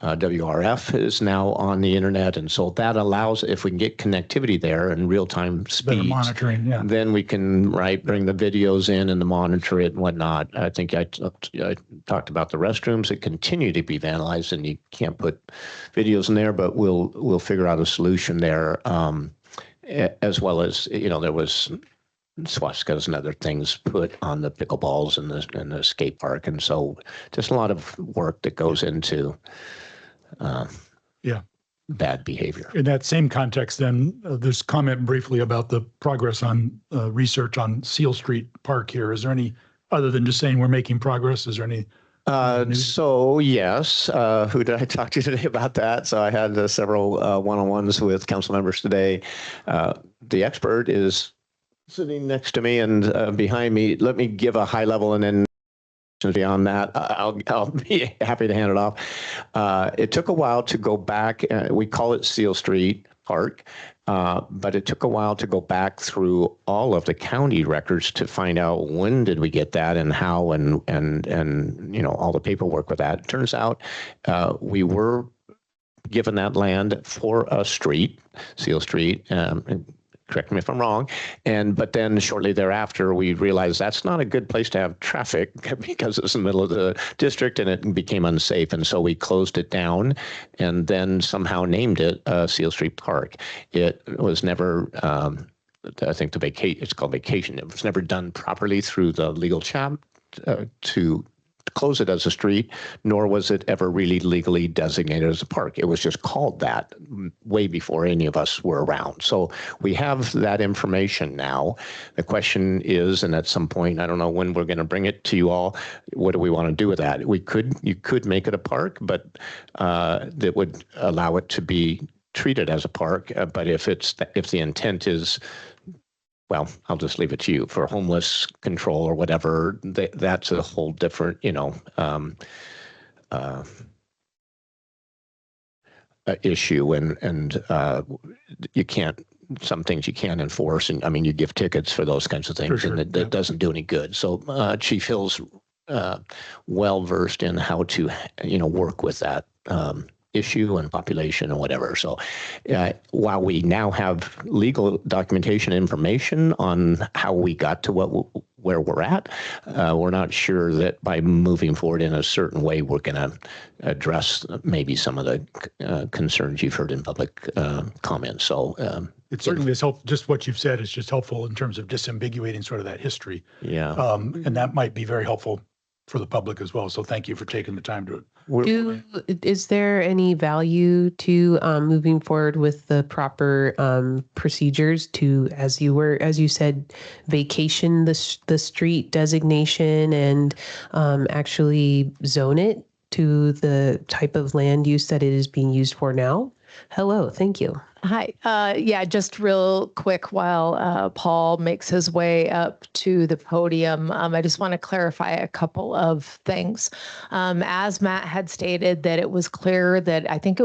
[SPEAKER 12] WRF is now on the internet, and so that allows, if we can get connectivity there and real-time speeds,
[SPEAKER 3] monitoring, yeah.
[SPEAKER 12] Then we can bring the videos in and monitor it and whatnot. I think I talked about the restrooms that continue to be vandalized, and you can't put videos in there, but we'll figure out a solution there, as well as there was swastikas and other things put on the pickleballs in the skate park, and so just a lot of work that goes into bad behavior.
[SPEAKER 3] In that same context, then, there's comment briefly about the progress on research on Seal Street Park here. Is there any, other than just saying we're making progress, is there any?
[SPEAKER 12] So yes, who did I talk to today about that? So I had several one-on-ones with council members today. The expert is sitting next to me and behind me. Let me give a high level, and then beyond that, I'll be happy to hand it off. It took a while to go back. We call it Seal Street Park, but it took a while to go back through all of the county records to find out when did we get that and how and all the paperwork with that. It turns out we were given that land for a street, Seal Street. Correct me if I'm wrong. But then shortly thereafter, we realized that's not a good place to have traffic because it's in the middle of the district and it became unsafe. And so we closed it down and then somehow named it Seal Street Park. It was never, I think it's called vacation. It was never done properly through the legal chap to close it as a street, nor was it ever really legally designated as a park. It was just called that way before any of us were around. So we have that information now. The question is, and at some point, I don't know when we're going to bring it to you all, what do we want to do with that? You could make it a park, but that would allow it to be treated as a park. But if the intent is, well, I'll just leave it to you, for homeless control or whatever, that's a whole different, issue, and you can't, some things you can't enforce, and I mean, you give tickets for those kinds of things,
[SPEAKER 3] sure,
[SPEAKER 12] and it doesn't do any good. So Chief Hill's well versed in how to, work with that issue and population and whatever. So while we now have legal documentation information on how we got to where we're at, we're not sure that by moving forward in a certain way, we're going to address maybe some of the concerns you've heard in public comments. So
[SPEAKER 3] it certainly is helpful. Just what you've said is just helpful in terms of disambiguating sort of that history.
[SPEAKER 12] Yeah.
[SPEAKER 3] And that might be very helpful for the public as well. So thank you for taking the time to
[SPEAKER 1] Is there any value to moving forward with the proper procedures to, as you said, vacation the street designation and actually zone it to the type of land use that it is being used for now? Hello, thank you.
[SPEAKER 13] Hi. Yeah, just real quick while Paul makes his way up to the podium, I just want to clarify a couple of things. As Matt had stated, that it was clear that I think it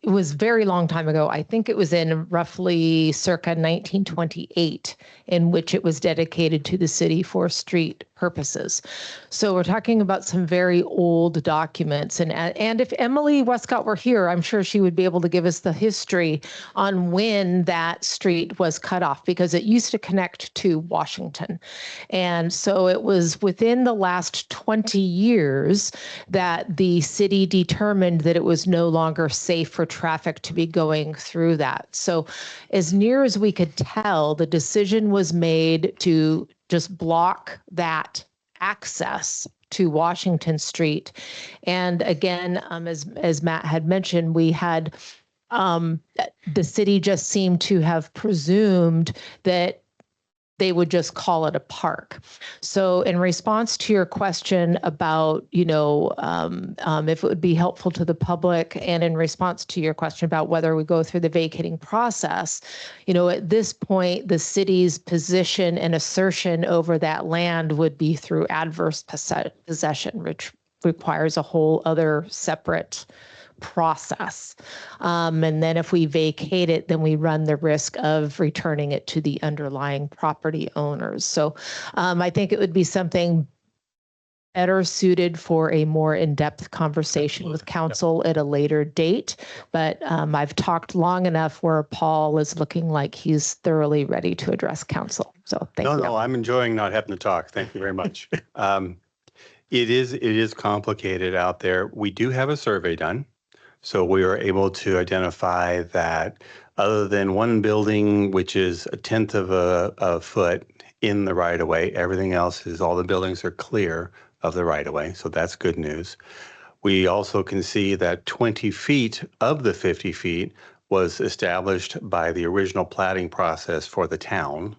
[SPEAKER 13] was very long time ago. I think it was in roughly circa 1928, in which it was dedicated to the city for street purposes. So we're talking about some very old documents. And if Emily Westcott were here, I'm sure she would be able to give us the history on when that street was cut off, because it used to connect to Washington. And so it was within the last 20 years that the city determined that it was no longer safe for traffic to be going through that. So as near as we could tell, the decision was made to just block that access to Washington Street. And again, as Matt had mentioned, we had the city just seemed to have presumed that they would just call it a park. So in response to your question about, if it would be helpful to the public, and in response to your question about whether we go through the vacating process, at this point, the city's position and assertion over that land would be through adverse possession, which requires a whole other separate process. And then if we vacate it, then we run the risk of returning it to the underlying property owners. So I think it would be something better suited for a more in-depth conversation with council at a later date. But I've talked long enough where Paul is looking like he's thoroughly ready to address council. So thank you.
[SPEAKER 15] No, I'm enjoying not having to talk. Thank you very much. It is complicated out there. We do have a survey done. So we were able to identify that other than one building, which is 1/10 of a foot in the right of way, everything else is, all the buildings are clear of the right of way. So that's good news. We also can see that 20 feet of the 50 feet was established by the original platting process for the town.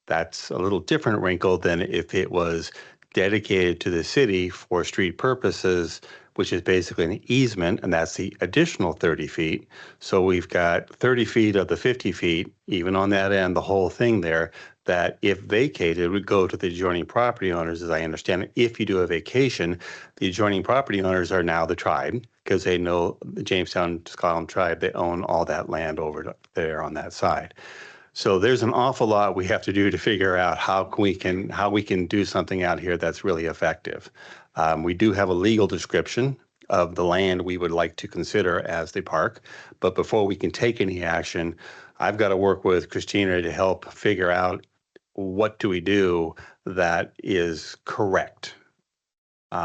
[SPEAKER 15] That's a little different wrinkle than if it was dedicated to the city for street purposes, which is basically an easement, and that's the additional 30 feet. So we've got 30 feet of the 50 feet, even on that end, the whole thing there, that if vacated would go to the adjoining property owners, as I understand it. If you do a vacation, the adjoining property owners are now the tribe, because they know the Jamestown Squamish tribe, they own all that land over there on that side. So there's an awful lot we have to do to figure out how we can do something out here that's really effective. We do have a legal description of the land we would like to consider as the park, but before we can take any action, I've got to work with Christina to help figure out what do we do that is correct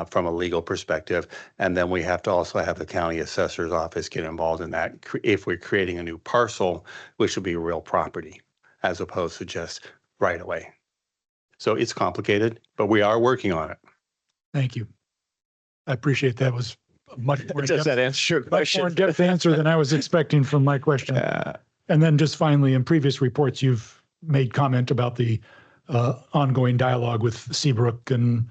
[SPEAKER 15] from a legal perspective. And then we have to also have the county assessor's office get involved in that if we're creating a new parcel, which would be real property as opposed to just right away. So it's complicated, but we are working on it.
[SPEAKER 3] Thank you. I appreciate that. Was much more
[SPEAKER 12] Does that answer your
[SPEAKER 3] much more
[SPEAKER 12] question?
[SPEAKER 3] in-depth answer than I was expecting from my question. And then just finally, in previous reports, you've made comment about the ongoing dialogue with Seabrook and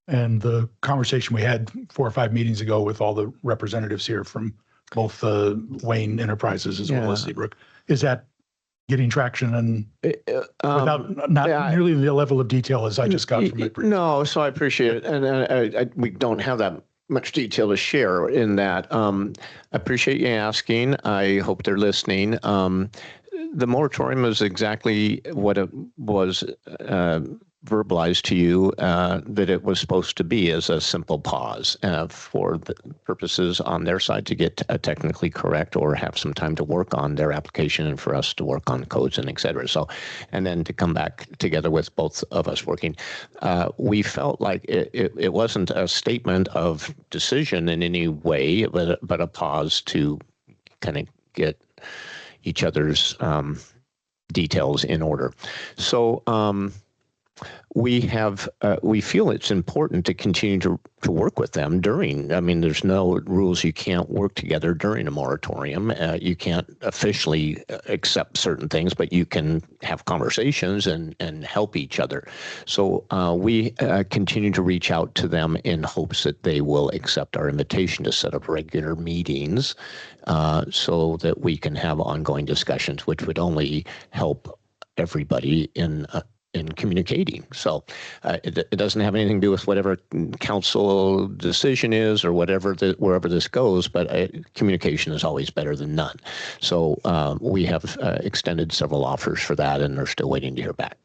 [SPEAKER 3] the conversation we had 4 or 5 meetings ago with all the representatives here from both Wayne Enterprises as well as Seabrook. Is that getting traction and without not nearly the level of detail as I just got from it?
[SPEAKER 12] No, so I appreciate it. And we don't have that much detail to share in that. I appreciate you asking. I hope they're listening. The moratorium is exactly what it was verbalized to you that it was supposed to be, as a simple pause for the purposes on their side to get technically correct or have some time to work on their application and for us to work on codes and et cetera. So, and then to come back together with both of us working. We felt like it wasn't a statement of decision in any way, but a pause to kind of get each other's details in order. So, we feel it's important to continue to work with them during. I mean, there's no rules. You can't work together during a moratorium. You can't officially accept certain things, but you can have conversations and help each other. So we continue to reach out to them in hopes that they will accept our invitation to set up regular meetings so that we can have ongoing discussions, which would only help everybody in communicating. So it doesn't have anything to do with whatever council decision is or whatever wherever this goes, but communication is always better than none. So we have extended several offers for that, and they're still waiting to hear back.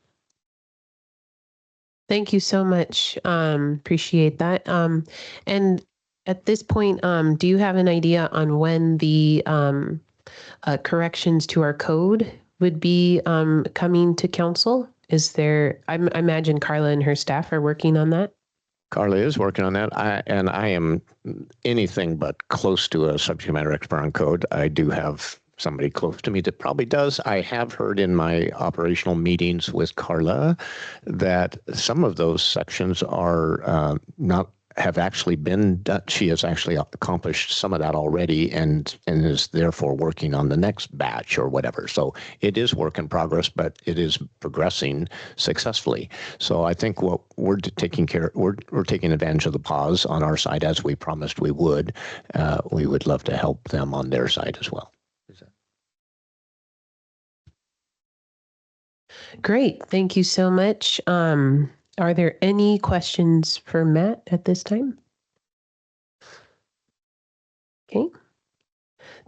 [SPEAKER 1] Thank you so much. Appreciate that. And at this point, do you have an idea on when the corrections to our code would be coming to council? Is there, I imagine Carla and her staff are working on that?
[SPEAKER 12] Carla is working on that. I am anything but close to a subject matter expert on code. I do have somebody close to me that probably does. I have heard in my operational meetings with Carla that some of those sections are not have actually been done. She has actually accomplished some of that already and is therefore working on the next batch or whatever. So it is work in progress, but it is progressing successfully. So I think what we're taking advantage of the pause on our side, as we promised we would. We would love to help them on their side as well.
[SPEAKER 1] Great. Thank you so much. Are there any questions for Matt at this time? Okay.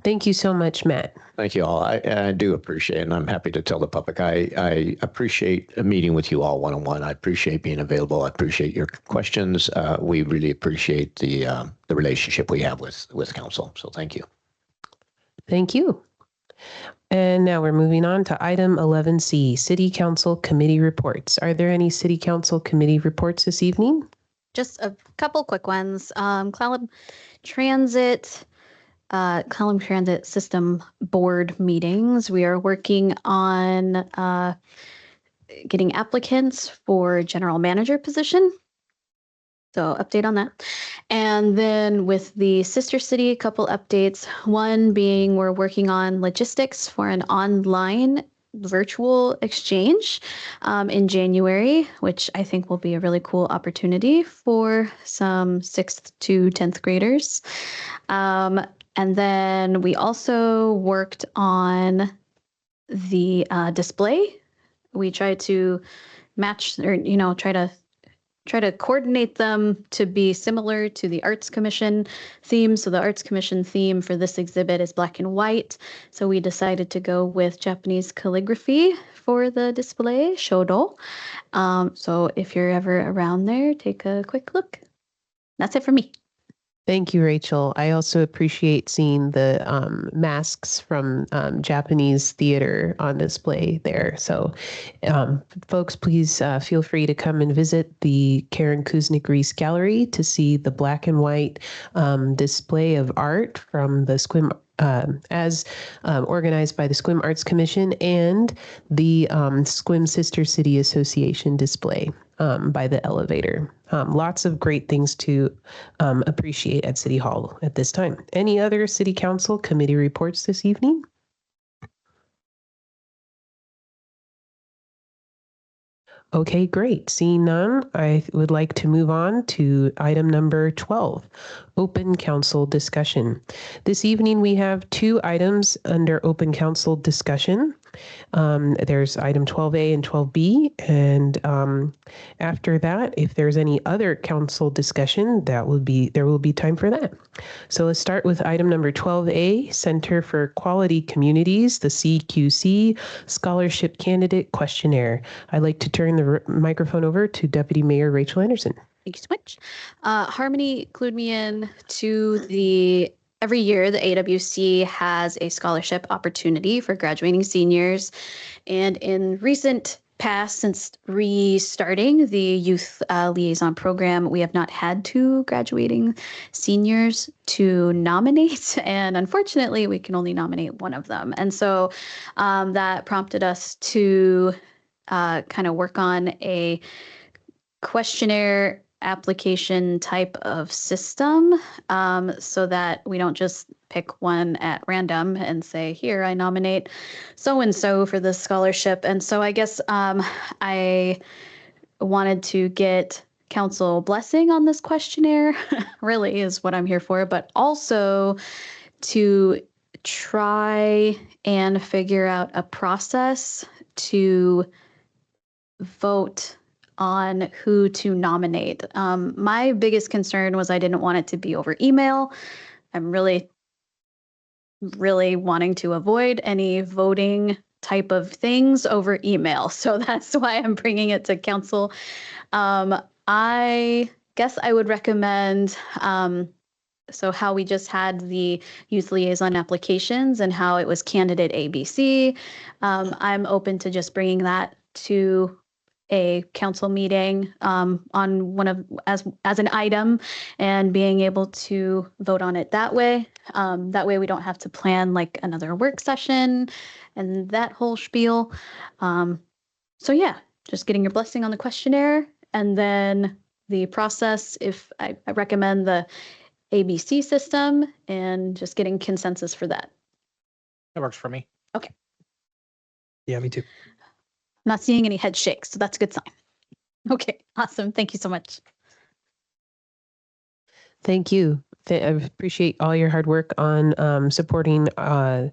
[SPEAKER 1] Thank you so much, Matt.
[SPEAKER 12] Thank you all. I do appreciate it, and I'm happy to tell the public I appreciate a meeting with you all one-on-one. I appreciate being available. I appreciate your questions. We really appreciate the relationship we have with council. So thank you.
[SPEAKER 1] Thank you. And now we're moving on to item 11C, City Council Committee Reports. Are there any City Council Committee reports this evening?
[SPEAKER 4] Just a couple quick ones. Clallam Transit System Board meetings. We are working on getting applicants for general manager position. So update on that. And then with the sister city, a couple updates. One being we're working on logistics for an online virtual exchange in January, which I think will be a really cool opportunity for some 6th to 10th graders. And then we also worked on the display. We tried to match or, try to coordinate them to be similar to the Arts Commission theme. So the Arts Commission theme for this exhibit is black and white. So we decided to go with Japanese calligraphy for the display, shodo. So if you're ever around there, take a quick look. That's it for me.
[SPEAKER 1] Thank you, Rachel. I also appreciate seeing the masks from Japanese theater on display there. So folks, please feel free to come and visit the Karen Kuznick-Reese Gallery to see the black and white display of art from the Sequim as organized by the Sequim Arts Commission and the Sequim Sister City Association display by the elevator. Lots of great things to appreciate at City Hall at this time. Any other City Council committee reports this evening? Okay, great. Seeing none, I would like to move on to item number 12, open council discussion. This evening, we have 2 items under open council discussion. There's item 12A and 12B, and after that, if there's any other council discussion, there will be time for that. So let's start with item number 12A, Center for Quality Communities, the CQC Scholarship Candidate Questionnaire. I'd like to turn the microphone over to Deputy Mayor Rachel Anderson.
[SPEAKER 4] Thank you so much. Harmony clued me in to every year, the AWC has a scholarship opportunity for graduating seniors. And in recent past, since restarting the youth liaison program, we have not had 2 graduating seniors to nominate. And unfortunately, we can only nominate one of them. And so that prompted us to kind of work on a questionnaire application type of system so that we don't just pick one at random and say, here, I nominate so-and-so for this scholarship. And so I guess I wanted to get council blessing on this questionnaire, really is what I'm here for, but also to try and figure out a process to vote on who to nominate. My biggest concern was I didn't want it to be over email. I'm really wanting to avoid any voting type of things over email. So that's why I'm bringing it to council. I guess I would recommend, so how we just had the youth liaison applications and how it was candidate ABC. I'm open to just bringing that to a council meeting on one of as an item and being able to vote on it that way. That way we don't have to plan like another work session and that whole spiel. So yeah, just getting your blessing on the questionnaire and then the process. If I recommend the ABC system and just getting consensus for that.
[SPEAKER 11] That works for me.
[SPEAKER 4] Okay.
[SPEAKER 10] Yeah, me too.
[SPEAKER 4] I'm not seeing any head shakes, so that's a good sign. Okay, awesome. Thank you so much.
[SPEAKER 1] Thank you. I appreciate all your hard work on supporting our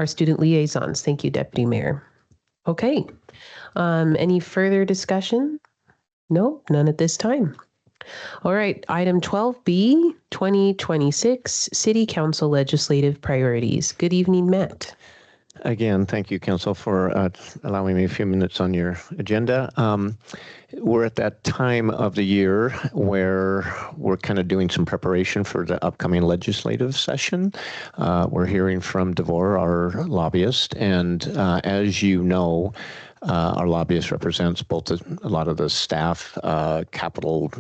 [SPEAKER 1] student liaisons. Thank you, Deputy Mayor. Okay. Any further discussion? No, none at this time. All right. Item 12B, 2026 City Council Legislative Priorities. Good evening, Matt.
[SPEAKER 12] Again, thank you, Council, for allowing me a few minutes on your agenda. We're at that time of the year where we're kind of doing some preparation for the upcoming legislative session. We're hearing from DeVore, our lobbyist, and as you know, our lobbyist represents both a lot of the staff capital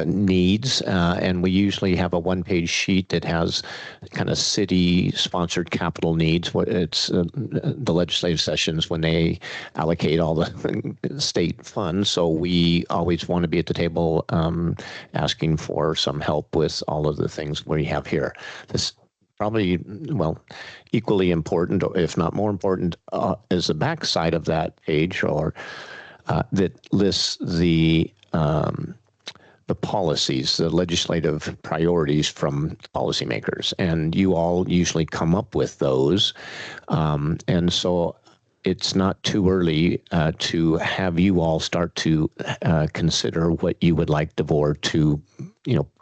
[SPEAKER 12] needs, and we usually have a one-page sheet that has kind of city-sponsored capital needs. It's the legislative sessions when they allocate all the state funds. So we always want to be at the table asking for some help with all of the things we have here. This probably, well, equally important, if not more important, is the back side of that page, or that lists the policies, the legislative priorities from policymakers, and you all usually come up with those. And so it's not too early to have you all start to consider what you would like DeVore to,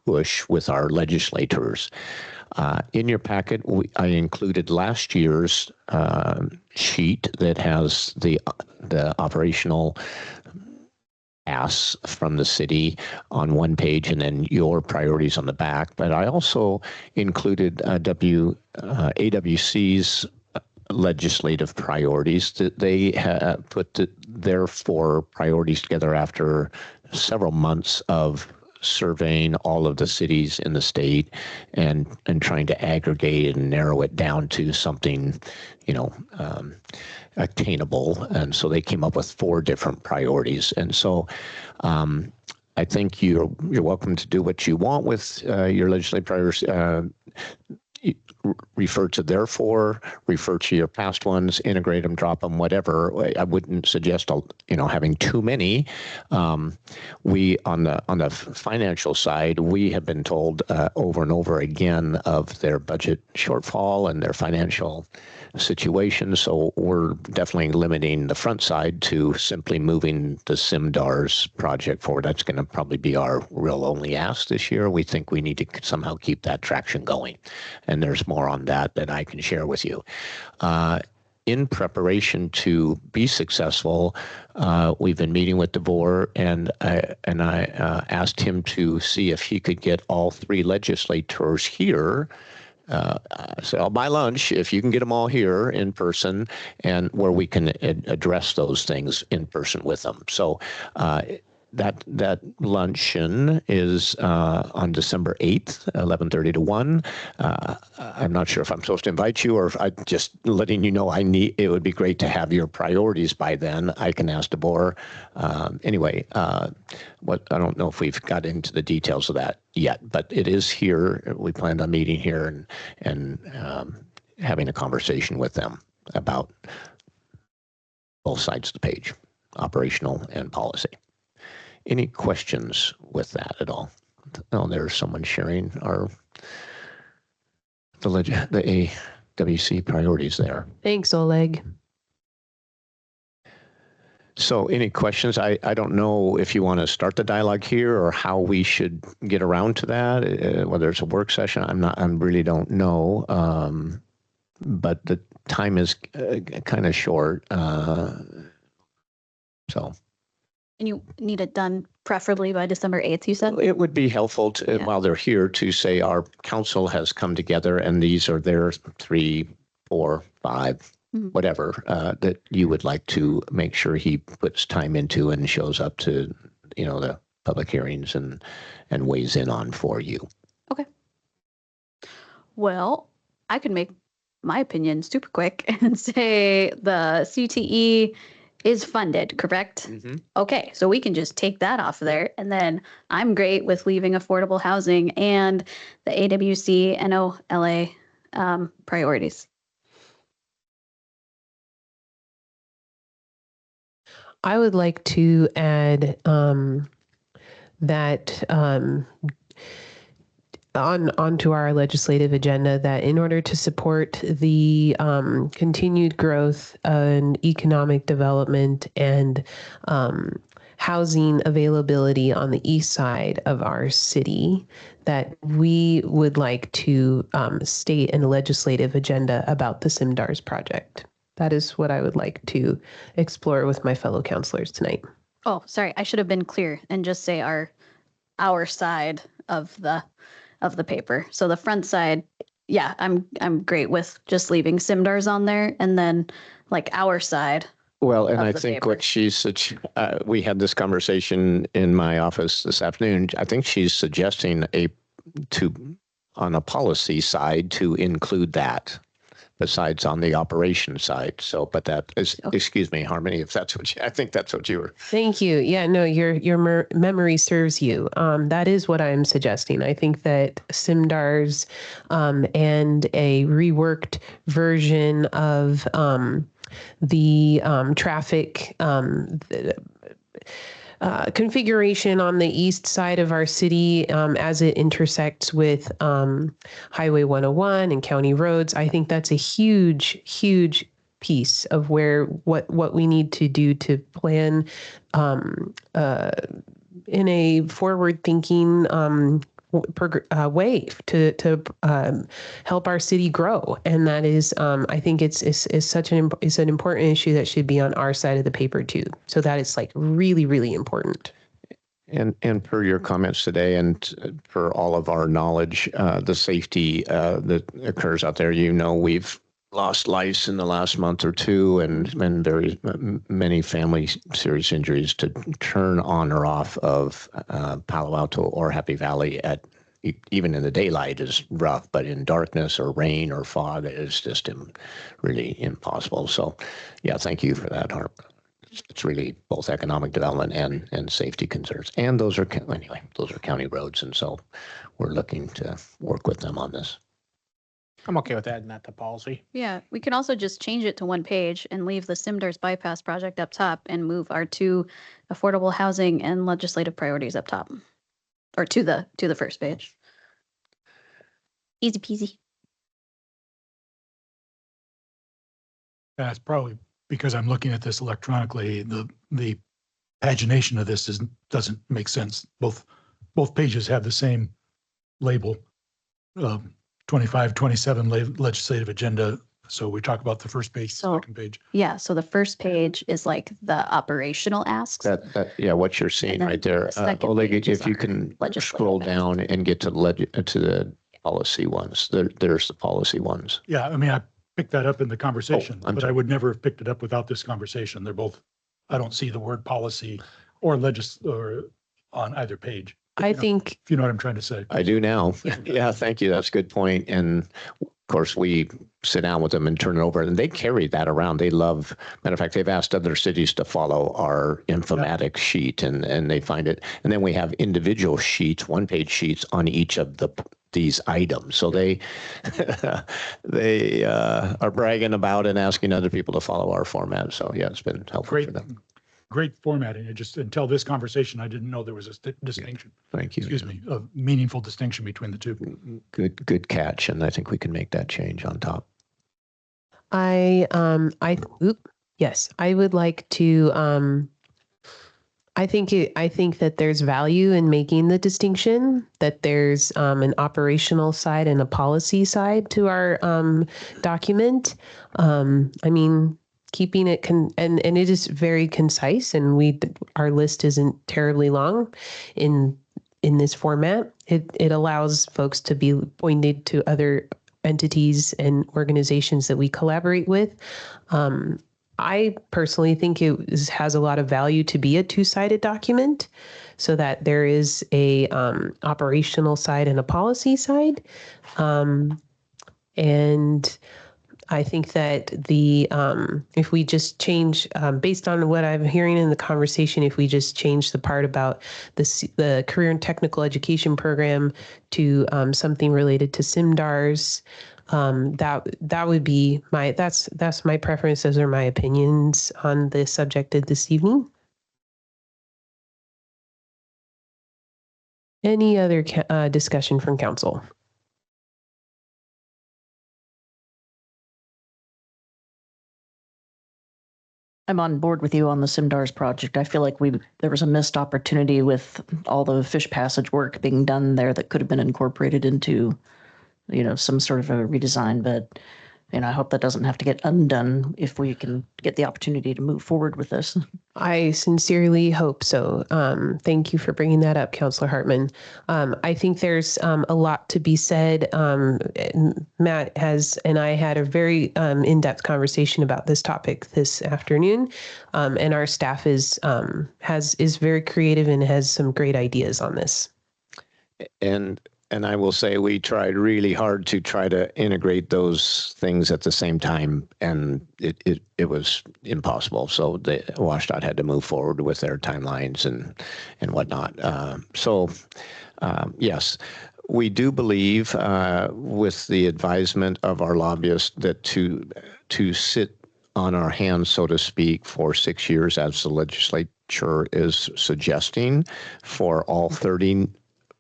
[SPEAKER 12] push with our legislators. In your packet, I included last year's sheet that has the operational asks from the city on one page and then your priorities on the back. But I also included AWC's legislative priorities that they put their 4 priorities together after several months of surveying all of the cities in the state and trying to aggregate and narrow it down to something, attainable. And so they came up with 4 different priorities. And so I think you're welcome to do what you want with your legislative priorities. Refer to their 4, refer to your past ones, integrate them, drop them, whatever. I wouldn't suggest, having too many. We on the financial side, we have been told over and over again of their budget shortfall and their financial situation. So we're definitely limiting the front side to simply moving the SIMDARS project forward. That's going to probably be our real only ask this year. We think we need to somehow keep that traction going. And there's more on that I can share with you. In preparation to be successful, we've been meeting with DeVore, and I asked him to see if he could get all 3 legislators here. So I'll buy lunch if you can get them all here in person, and where we can address those things in person with them. So that luncheon is on December 8th, 11:30 to 1. I'm not sure if I'm supposed to invite you or if I'm just letting you know it would be great to have your priorities by then. I can ask DeVore. Anyway, I don't know if we've got into the details of that yet, but it is here. We planned on meeting here and having a conversation with them about both sides of the page, operational and policy. Any questions with that at all? Oh, there's someone sharing the AWC priorities there.
[SPEAKER 1] Thanks, Oleg.
[SPEAKER 12] So any questions? I don't know if you want to start the dialogue here or how we should get around to that, whether it's a work session. I really don't know. But the time is kind of short. So.
[SPEAKER 4] And you need it done preferably by December 8th, you said?
[SPEAKER 12] It would be helpful to, while they're here, to say our council has come together and these are their 3, 4, 5, whatever, that you would like to make sure he puts time into and shows up to, the public hearings and weighs in on for you.
[SPEAKER 4] Okay. Well, I could make my opinion super quick and say the CTE is funded, correct?
[SPEAKER 12] Mm-hmm.
[SPEAKER 4] Okay, so we can just take that off there, and then I'm great with leaving affordable housing and the AWC NOLA priorities.
[SPEAKER 1] I would like to add that onto our legislative agenda that in order to support the continued growth and economic development and housing availability on the east side of our city, that we would like to state in a legislative agenda about the SIMDARS project. That is what I would like to explore with my fellow councilors tonight.
[SPEAKER 4] Oh, sorry, I should have been clear and just say our side of the paper. So the front side, yeah, I'm great with just leaving SIMDARS on there, and then like our side.
[SPEAKER 12] Well, and I think what we had this conversation in my office this afternoon. I think she's suggesting on a policy side to include that besides on the operation side. So, but that is, excuse me, Harmony, if that's what I think that's what you were.
[SPEAKER 1] Thank you. Yeah, no, your memory serves you. That is what I'm suggesting. I think that SIMDARS and a reworked version of the traffic configuration on the east side of our city as it intersects with Highway 101 and county roads. I think that's a huge, huge piece of what we need to do to plan in a forward-thinking way to help our city grow. And that is, I think it's an important issue that should be on our side of the paper too. So that is like really, really important.
[SPEAKER 12] And per your comments today, and for all of our knowledge, the safety that occurs out there, we've lost lives in the last month or two, and very many family serious injuries, to turn on or off of Palo Alto or Happy Valley at even in the daylight is rough, but in darkness or rain or fog, it is just really impossible. So, yeah, thank you for that, Harp. It's really both economic development and safety concerns. And those are county roads, and so we're looking to work with them on this.
[SPEAKER 11] I'm okay with adding that to policy.
[SPEAKER 4] Yeah, we can also just change it to one page and leave the Simdars bypass project up top and move our 2 affordable housing and legislative priorities up top, or to the first page. Easy peasy.
[SPEAKER 3] That's probably because I'm looking at this electronically. The pagination of this doesn't make sense. Both pages have the same label, 25, 27 legislative agenda. So we talk about the first page, second page.
[SPEAKER 4] Yeah, so the first page is like the operational asks.
[SPEAKER 12] Yeah, what you're seeing right there. Oleg, if you can scroll down and get to the policy ones. There's the policy ones.
[SPEAKER 3] Yeah, I mean, I picked that up in the conversation, but I would never have picked it up without this conversation. They're both, I don't see the word policy or on either page.
[SPEAKER 1] I think,
[SPEAKER 3] if you know what I'm trying to say.
[SPEAKER 12] I do now. Yeah, thank you. That's a good point. And of course, we sit down with them and turn it over, and they carry that around. They love, matter of fact, they've asked other cities to follow our informatics sheet, and they find it. And then we have individual sheets, 1-page sheets on each of these items. So they are bragging about and asking other people to follow our format. So yeah, it's been helpful for them.
[SPEAKER 3] Great formatting. It just, until this conversation, I didn't know there was a distinction.
[SPEAKER 12] Thank you.
[SPEAKER 3] Excuse me, a meaningful distinction between the two.
[SPEAKER 12] Good catch. And I think we can make that change on top.
[SPEAKER 1] Yes, I would like to, I think that there's value in making the distinction, that there's an operational side and a policy side to our document. I mean, keeping it and it is very concise, and our list isn't terribly long in this format. It allows folks to be pointed to other entities and organizations that we collaborate with. I personally think it has a lot of value to be a 2-sided document, so that there is a operational side and a policy side. And I think that if we just change, based on what I'm hearing in the conversation, if we just change the part about the career and technical education program to something related to SIMDARS, that would be that's my preference. Those are my opinions on the subject of this evening. Any other discussion from council?
[SPEAKER 14] I'm on board with you on the SIMDARS project. I feel like there was a missed opportunity with all the fish passage work being done there that could have been incorporated into, some sort of a redesign. But, I hope that doesn't have to get undone if we can get the opportunity to move forward with this.
[SPEAKER 1] I sincerely hope so. Thank you for bringing that up, Councillor Hartman. I think there's a lot to be said. Matt and I had a very in-depth conversation about this topic this afternoon, and our staff is very creative and has some great ideas on this.
[SPEAKER 12] And I will say we tried really hard to try to integrate those things at the same time, and it was impossible. So the WashDOT had to move forward with their timelines and whatnot. Yes, we do believe, with the advisement of our lobbyists, that to sit on our hands, so to speak, for 6 years, as the legislature is suggesting, for all 30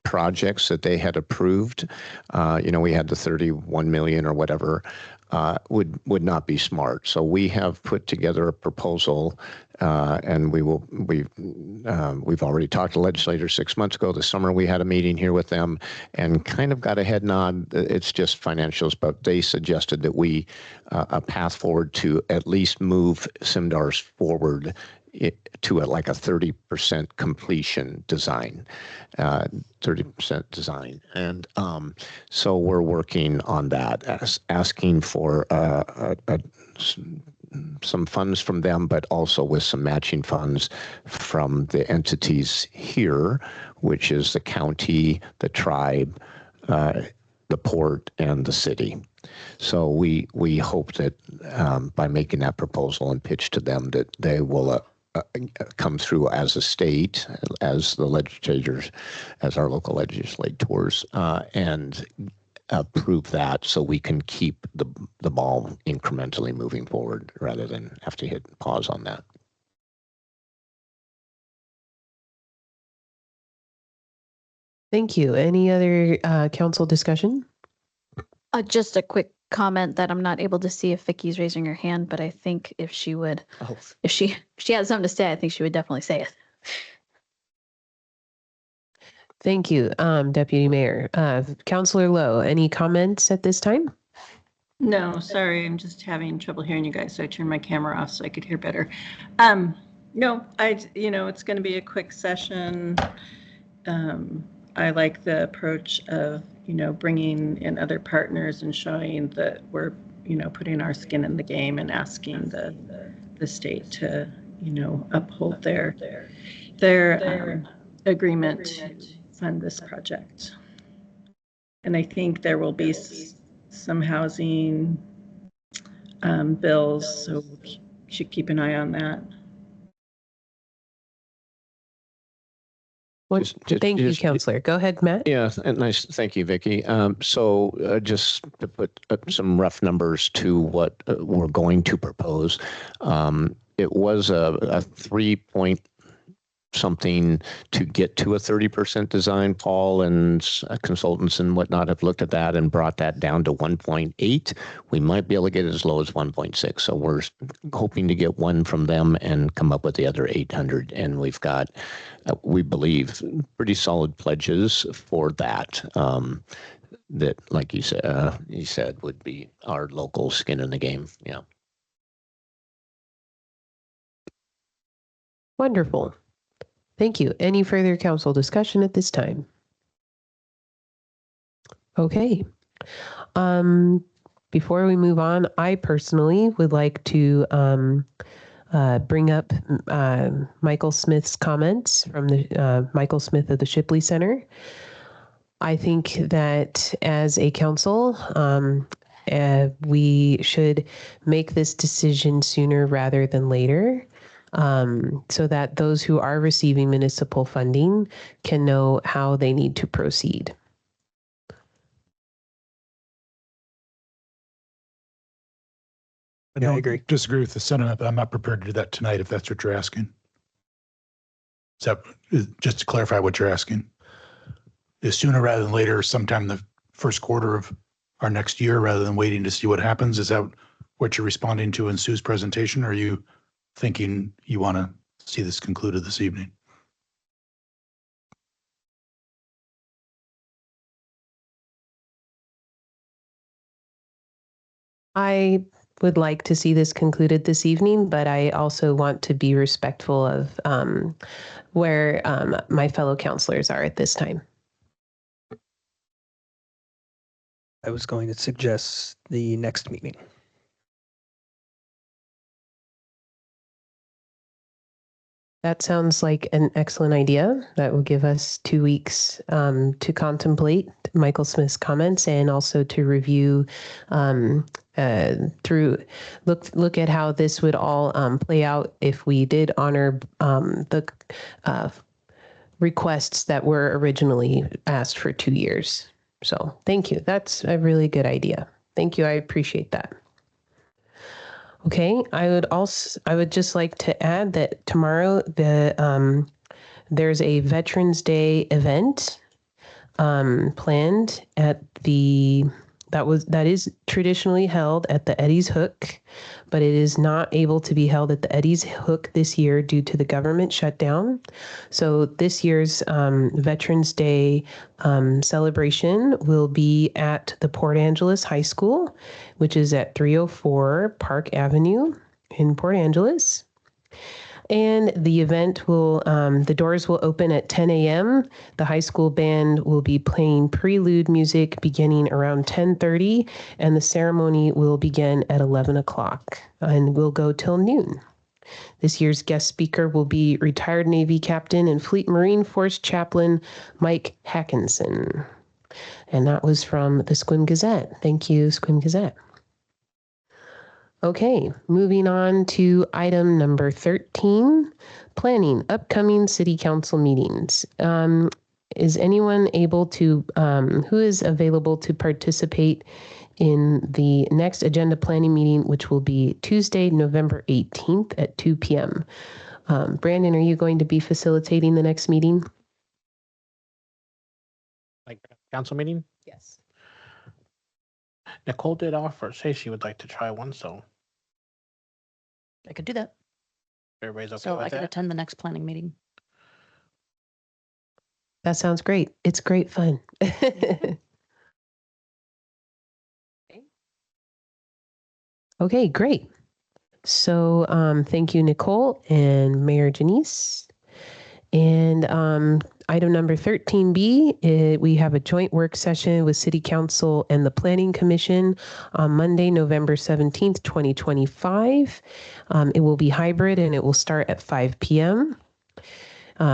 [SPEAKER 12] projects that they had approved, we had the 31 million or whatever, would not be smart. So we have put together a proposal, and we've already talked to legislators 6 months ago. This summer we had a meeting here with them and kind of got a head nod. It's just financials, but they suggested that a path forward to at least move SIMDARS forward to like a 30% completion design, 30% design. And so we're working on that, asking for some funds from them, but also with some matching funds from the entities here, which is the county, the tribe, the port, and the city. So we hope that by making that proposal and pitch to them, that they will come through as a state, as the legislators, as our local legislators, and approve that, so we can keep the ball incrementally moving forward rather than have to hit pause on that.
[SPEAKER 1] Thank you. Any other council discussion?
[SPEAKER 4] Just a quick comment that I'm not able to see if Vicky's raising her hand, but I think if she would, if she has something to say, I think she would definitely say it.
[SPEAKER 1] Thank you, Deputy Mayor. Councilor Lowe, any comments at this time?
[SPEAKER 17] No, sorry, I'm just having trouble hearing you guys, so I turned my camera off so I could hear better. No, it's going to be a quick session. I like the approach of, bringing in other partners and showing that we're, putting our skin in the game and asking the state to, uphold their agreement to fund this project. And I think there will be some housing bills, so we should keep an eye on that.
[SPEAKER 1] Well, thank you, Councilor. Go ahead, Matt.
[SPEAKER 12] Yeah, nice. Thank you, Vicki. So just to put some rough numbers to what we're going to propose, it was a 3 something to get to a 30% design. Paul and consultants and whatnot have looked at that and brought that down to 1.8. We might be able to get it as low as 1.6. So we're hoping to get one from them and come up with the other 800. And we've got, we believe, pretty solid pledges for that. That, like you said, would be our local skin in the game. Yeah.
[SPEAKER 1] Wonderful. Thank you. Any further council discussion at this time? Okay. Before we move on, I personally would like to bring up Michael Smith's comments from the Michael Smith of the Shipley Center. I think that as a council, we should make this decision sooner rather than later. So that those who are receiving municipal funding can know how they need to proceed.
[SPEAKER 3] I don't disagree with the sentiment, but I'm not prepared to do that tonight if that's what you're asking. Just to clarify what you're asking. Is sooner rather than later, sometime in the first quarter of our next year, rather than waiting to see what happens? Is that what you're responding to in Sue's presentation? Or are you thinking you want to see this concluded this evening?
[SPEAKER 1] I would like to see this concluded this evening, but I also want to be respectful of where my fellow councilors are at this time.
[SPEAKER 10] I was going to suggest the next meeting.
[SPEAKER 1] That sounds like an excellent idea. That will give us 2 weeks to contemplate Michael Smith's comments and also to review look at how this would all play out if we did honor the requests that were originally asked for 2 years. So thank you. That's a really good idea. Thank you. I appreciate that. Okay, I would just like to add that tomorrow there's a Veterans Day event planned at that is traditionally held at the Eddie's Hook, but it is not able to be held at the Eddie's Hook this year due to the government shutdown. So this year's Veterans Day celebration will be at the Port Angeles High School, which is at 304 Park Avenue in Port Angeles. And the event will, the doors will open at 10 a.m. The high school band will be playing prelude music beginning around 10:30, and the ceremony will begin at 11 o'clock and will go till noon. This year's guest speaker will be retired Navy Captain and Fleet Marine Force Chaplain Mike Hackinson. And that was from the Sequim Gazette. Thank you, Sequim Gazette. Okay, moving on to item number 13, planning upcoming city council meetings. Is anyone able to, who is available to participate in the next agenda planning meeting, which will be Tuesday, November 18th at 2 p.m. Brandon, are you going to be facilitating the next meeting?
[SPEAKER 11] Like council meeting?
[SPEAKER 1] Yes.
[SPEAKER 11] Nicole did offer, say she would like to try one, so
[SPEAKER 14] I could do that.
[SPEAKER 11] everybody's okay
[SPEAKER 14] So
[SPEAKER 11] with
[SPEAKER 14] I could
[SPEAKER 11] that?
[SPEAKER 14] attend the next planning meeting.
[SPEAKER 1] That sounds great. It's great fun. Okay, great. So thank you, Nicole and Mayor Janice. And item number 13B, we have a joint work session with City Council and the Planning Commission on Monday, November 17th, 2025. It will be hybrid and it will start at 5 p.m.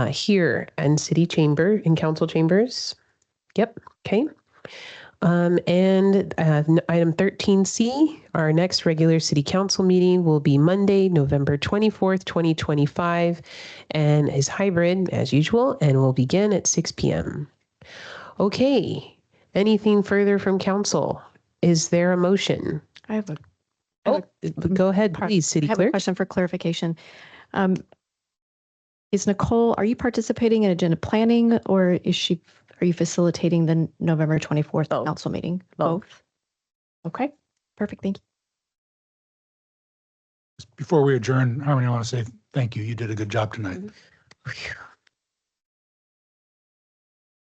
[SPEAKER 1] Here in City Chamber, in Council Chambers. Yep, okay. And item 13C, our next regular city council meeting will be Monday, November 24th, 2025, and is hybrid as usual and will begin at 6 p.m. Okay, anything further from council? Is there a motion?
[SPEAKER 2] I have a
[SPEAKER 1] go ahead, please, City
[SPEAKER 2] I have
[SPEAKER 1] Clerk.
[SPEAKER 2] a question for clarification. Is Nicole, are you participating in agenda planning or are you facilitating the November 24th council meeting? Both. Okay, perfect. Thank you.
[SPEAKER 3] Before we adjourn, Harmony, I want to say thank you. You did a good job tonight.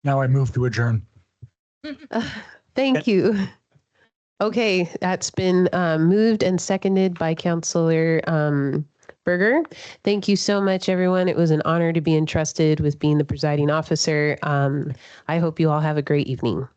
[SPEAKER 3] Now I move to adjourn.
[SPEAKER 1] Thank you. Okay, that's been moved and seconded by Councilor Berger. Thank you so much, everyone. It was an honor to be entrusted with being the presiding officer. I hope you all have a great evening.